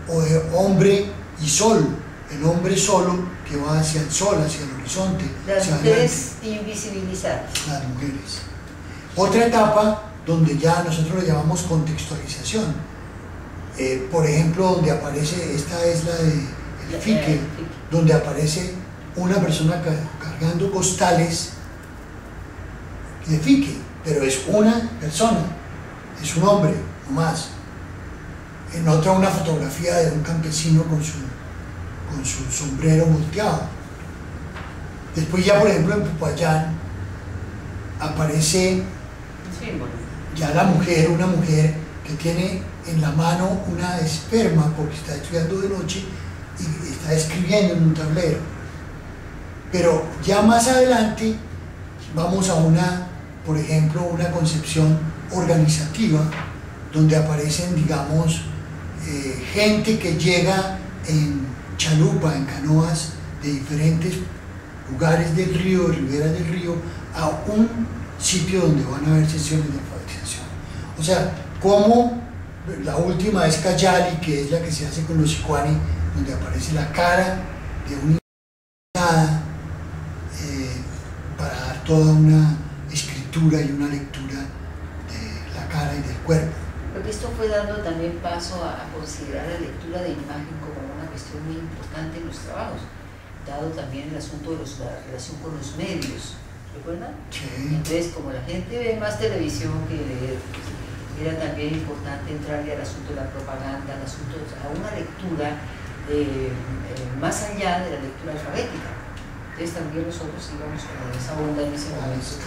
o de hombre y sol, el hombre solo que va hacia el sol, hacia el horizonte. Las mujeres invisibilizadas. Las mujeres. Otra etapa donde ya nosotros le llamamos contextualización. Por ejemplo, donde aparece, esta es la de el Fique, donde aparece una persona cargando costales de Fique, pero es una persona, es un hombre, no más. En otra, una fotografía de un campesino con su sombrero volteado. Después ya, por ejemplo, en Popayán aparece ya la mujer, una mujer que tiene en la mano una esperma porque está estudiando de noche y está escribiendo en un tablero. Pero ya más adelante vamos a una, por ejemplo, una concepción organizativa donde aparecen, digamos, gente que llega en chalupa, en canoas de diferentes lugares del río, riberas del río, a un sitio donde van a haber sesiones de alfabetización. O sea, como la última es Cayali, que es la que se hace con los Sicuani, donde aparece la cara de una nada para dar toda una escritura y una lectura de la cara y del cuerpo. Porque esto fue dando también paso a considerar la lectura de imagen como una cuestión muy importante en los trabajos, dado también el asunto de la relación con los medios, ¿recuerdan? Sí. Entonces, como la gente ve más televisión que leer, pues, era también importante entrarle al asunto de la propaganda, al asunto a una lectura más allá de la lectura alfabética. Entonces también nosotros íbamos con esa onda en ese momento.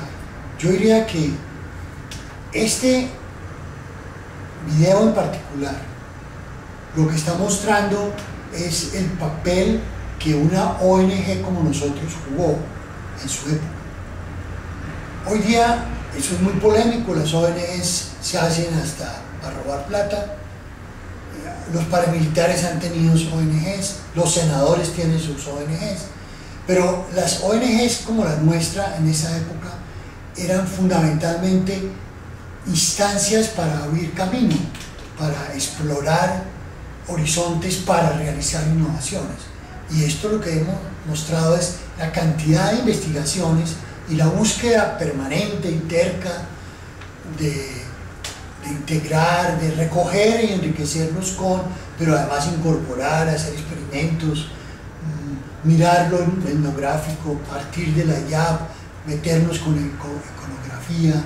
Yo diría que este video en particular lo que está mostrando es el papel que una ONG como nosotros jugó en su época. Hoy día eso es muy polémico, las ONGs se hacen hasta para robar plata, los paramilitares han tenido sus ONGs, los senadores tienen sus ONGs, pero las ONGs como la nuestra en esa época eran fundamentalmente instancias para abrir camino, para explorar horizontes, para realizar innovaciones. Y esto lo que hemos mostrado es la cantidad de investigaciones y la búsqueda permanente y terca de integrar, de recoger y enriquecernos con, pero además incorporar, hacer experimentos, mirar lo etnográfico, partir de la IAP, meternos con iconografía,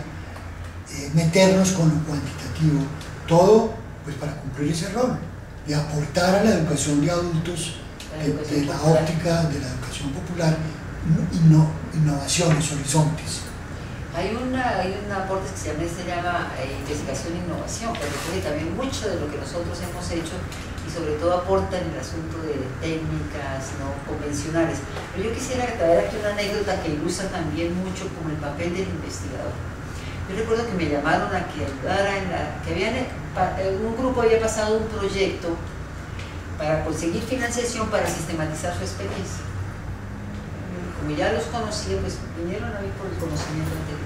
meternos con lo cuantitativo, todo pues para cumplir ese rol, de aportar a la educación de adultos, de la óptica de la educación popular, innovaciones, horizontes. Hay un aporte que se llama investigación e innovación, que recoge también mucho de lo que nosotros hemos hecho y sobre todo aporta en el asunto de técnicas no convencionales. Pero yo quisiera traer aquí una anécdota que ilustra también mucho como el papel del investigador. Yo recuerdo que me llamaron a que ayudara un grupo había pasado un proyecto para conseguir financiación para sistematizar su experiencia. Como ya los conocía, pues vinieron a mí por el conocimiento anterior.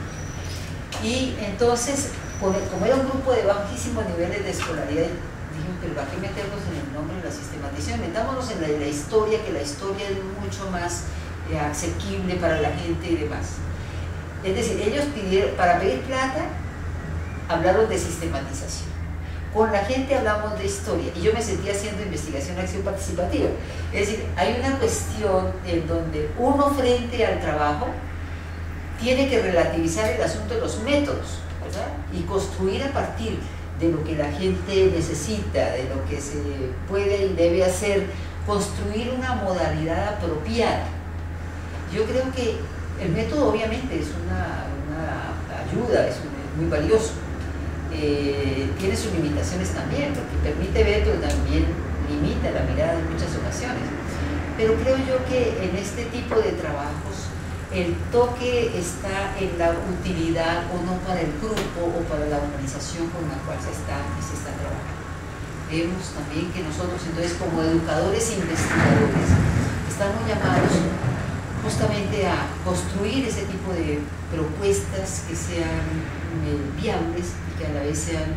Y entonces, como era un grupo de bajísimos niveles de escolaridad, dijimos, pero ¿para qué meternos en el nombre de la sistematización? Metámonos en la historia, que la historia es mucho más asequible para la gente y demás. Es decir, ellos pidieron, para pedir plata, hablaron de sistematización. Con la gente hablamos de historia y yo me sentía haciendo investigación acción participativa. Es decir, hay una cuestión en donde uno frente al trabajo tiene que relativizar el asunto de los métodos, ¿verdad? Y construir a partir de lo que la gente necesita, de lo que se puede y debe hacer, construir una modalidad apropiada. Yo creo que el método obviamente es una ayuda, es muy valioso. Tiene sus limitaciones también, porque permite ver, pero también limita la mirada en muchas ocasiones. Pero creo yo que en este tipo de trabajos el toque está en la utilidad o no para el grupo o para la organización con la cual se está trabajando. Vemos también que nosotros entonces como educadores e investigadores estamos llamados justamente a construir ese tipo de propuestas que sean viables y que a la vez sean,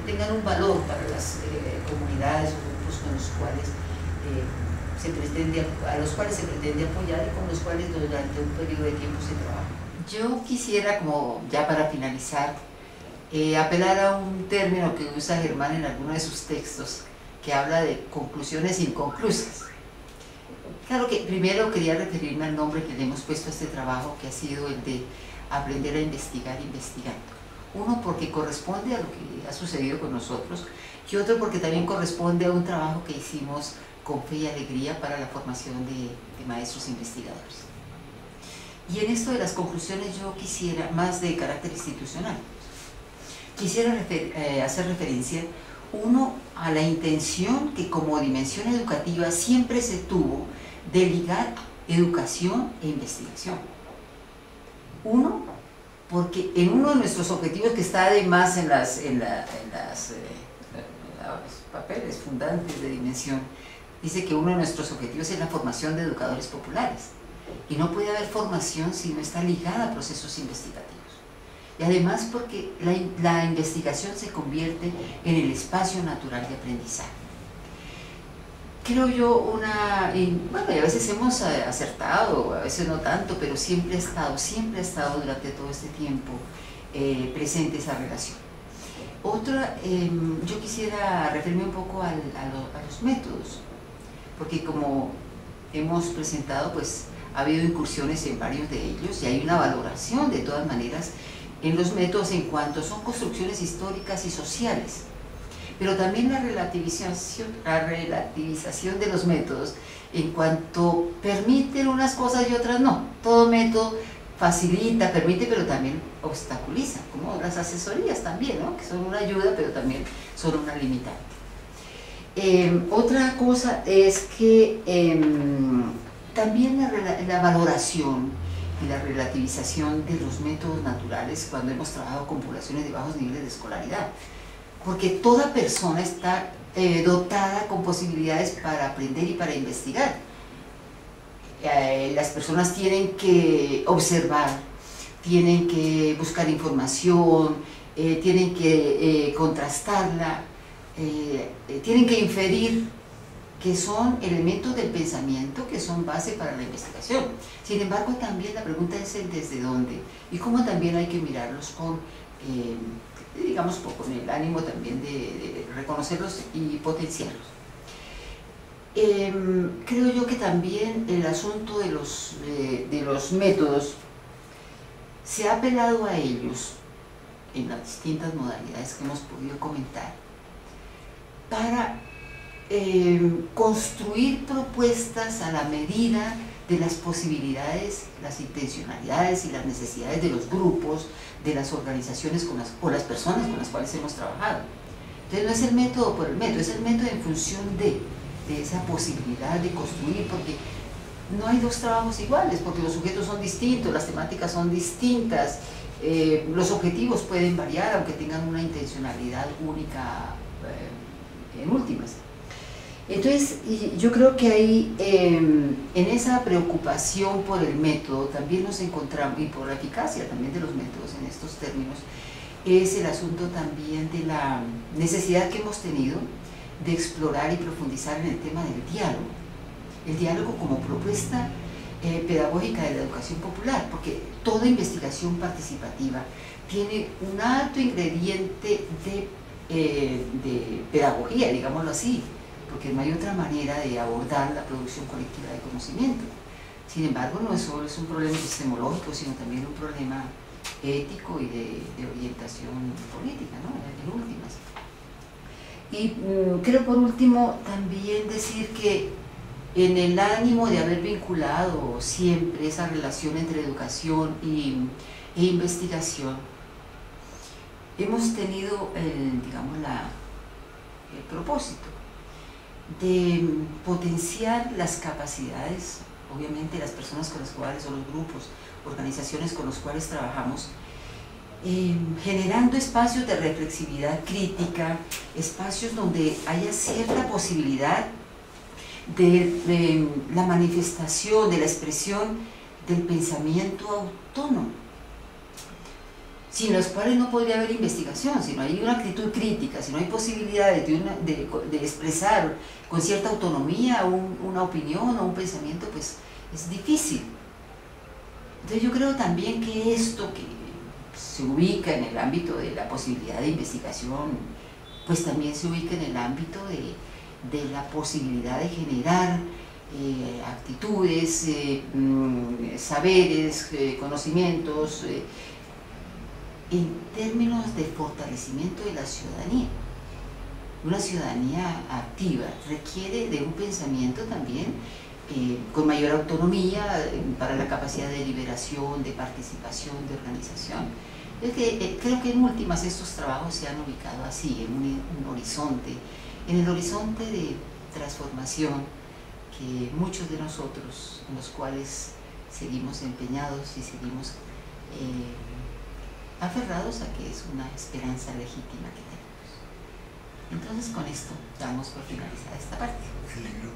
tengan un valor para las comunidades o grupos con los cuales a los cuales se pretende apoyar y con los cuales durante un periodo de tiempo se trabaja. Yo quisiera, como ya para finalizar, apelar a un término que usa Germán en alguno de sus textos, que habla de conclusiones inconclusas. Claro que primero quería referirme al nombre que le hemos puesto a este trabajo, que ha sido el de aprender a investigar investigando. Uno, porque corresponde a lo que ha sucedido con nosotros, y otro porque también corresponde a un trabajo que hicimos con fe y alegría para la formación de maestros investigadores. Y en esto de las conclusiones yo quisiera, más de carácter institucional, quisiera hacer referencia, uno, a la intención que como dimensión educativa siempre se tuvo de ligar educación e investigación. Uno, porque en uno de nuestros objetivos, que está además en los papeles fundantes de dimensión, dice que uno de nuestros objetivos es la formación de educadores populares. Y no puede haber formación si no está ligada a procesos investigativos. Y además porque la investigación se convierte en el espacio natural de aprendizaje. Creo yo bueno, y a veces hemos acertado, a veces no tanto, pero siempre ha estado durante todo este tiempo presente esa relación. Otra, yo quisiera referirme un poco a los métodos, porque como hemos presentado, pues ha habido incursiones en varios de ellos y hay una valoración de todas maneras en los métodos en cuanto son construcciones históricas y sociales. Pero también la relativización de los métodos en cuanto permiten unas cosas y otras no. Todo método facilita, permite, pero también obstaculiza, como las asesorías también, ¿no? Que son una ayuda, pero también son una limitante. Otra cosa es que también la valoración y la relativización de los métodos naturales cuando hemos trabajado con poblaciones de bajos niveles de escolaridad. Porque toda persona está dotada con posibilidades para aprender y para investigar. Las personas tienen que observar, tienen que buscar información, tienen que contrastarla, tienen que inferir, que son elementos del pensamiento que son base para la investigación. Sin embargo, también la pregunta es el desde dónde y cómo también hay que mirarlos con digamos, con el ánimo también de reconocerlos y potenciarlos. Creo yo que también el asunto de los métodos se ha apelado a ellos en las distintas modalidades que hemos podido comentar para construir propuestas a la medida de las posibilidades, las intencionalidades y las necesidades de los grupos, de las organizaciones o las personas con las cuales hemos trabajado. Entonces no es el método por el método, es el método en función de esa posibilidad de construir, porque no hay dos trabajos iguales, porque los sujetos son distintos, las temáticas son distintas, los objetivos pueden variar aunque tengan una intencionalidad única en últimas. Entonces yo creo que ahí en esa preocupación por el método también nos encontramos, y por la eficacia también de los métodos en estos términos, es el asunto también de la necesidad que hemos tenido de explorar y profundizar en el tema del diálogo. El diálogo como propuesta pedagógica de la educación popular, porque toda investigación participativa tiene un alto ingrediente de pedagogía, digámoslo así, porque no hay otra manera de abordar la producción colectiva de conocimiento. Sin embargo, no es solo un problema epistemológico, sino también un problema ético y de orientación política, ¿no? En últimas. Y creo por último también decir que en el ánimo de haber vinculado siempre esa relación entre educación e investigación, hemos tenido digamos, el propósito de potenciar las capacidades, obviamente las personas con las cuales, o los grupos, organizaciones con los cuales trabajamos, generando espacios de reflexividad crítica, espacios donde haya cierta posibilidad de la manifestación, de la expresión del pensamiento autónomo, sin los cuales no podría haber investigación. Si no hay una actitud crítica, si no hay posibilidades de expresar con cierta autonomía una opinión o un pensamiento, pues es difícil. Entonces yo creo también que esto que se ubica en el ámbito de la posibilidad de investigación, pues también se ubica en el ámbito de la posibilidad de generar actitudes, saberes, conocimientos, en términos de fortalecimiento de la ciudadanía. Una ciudadanía activa requiere de un pensamiento también con mayor autonomía para la capacidad de deliberación, de participación, de organización. Es que, creo que en últimas estos trabajos se han ubicado así, en un horizonte, en el horizonte de transformación que muchos de nosotros, en los cuales seguimos empeñados y seguimos aferrados a que es una esperanza legítima que tenemos. Entonces con esto damos por finalizada esta parte. El libro.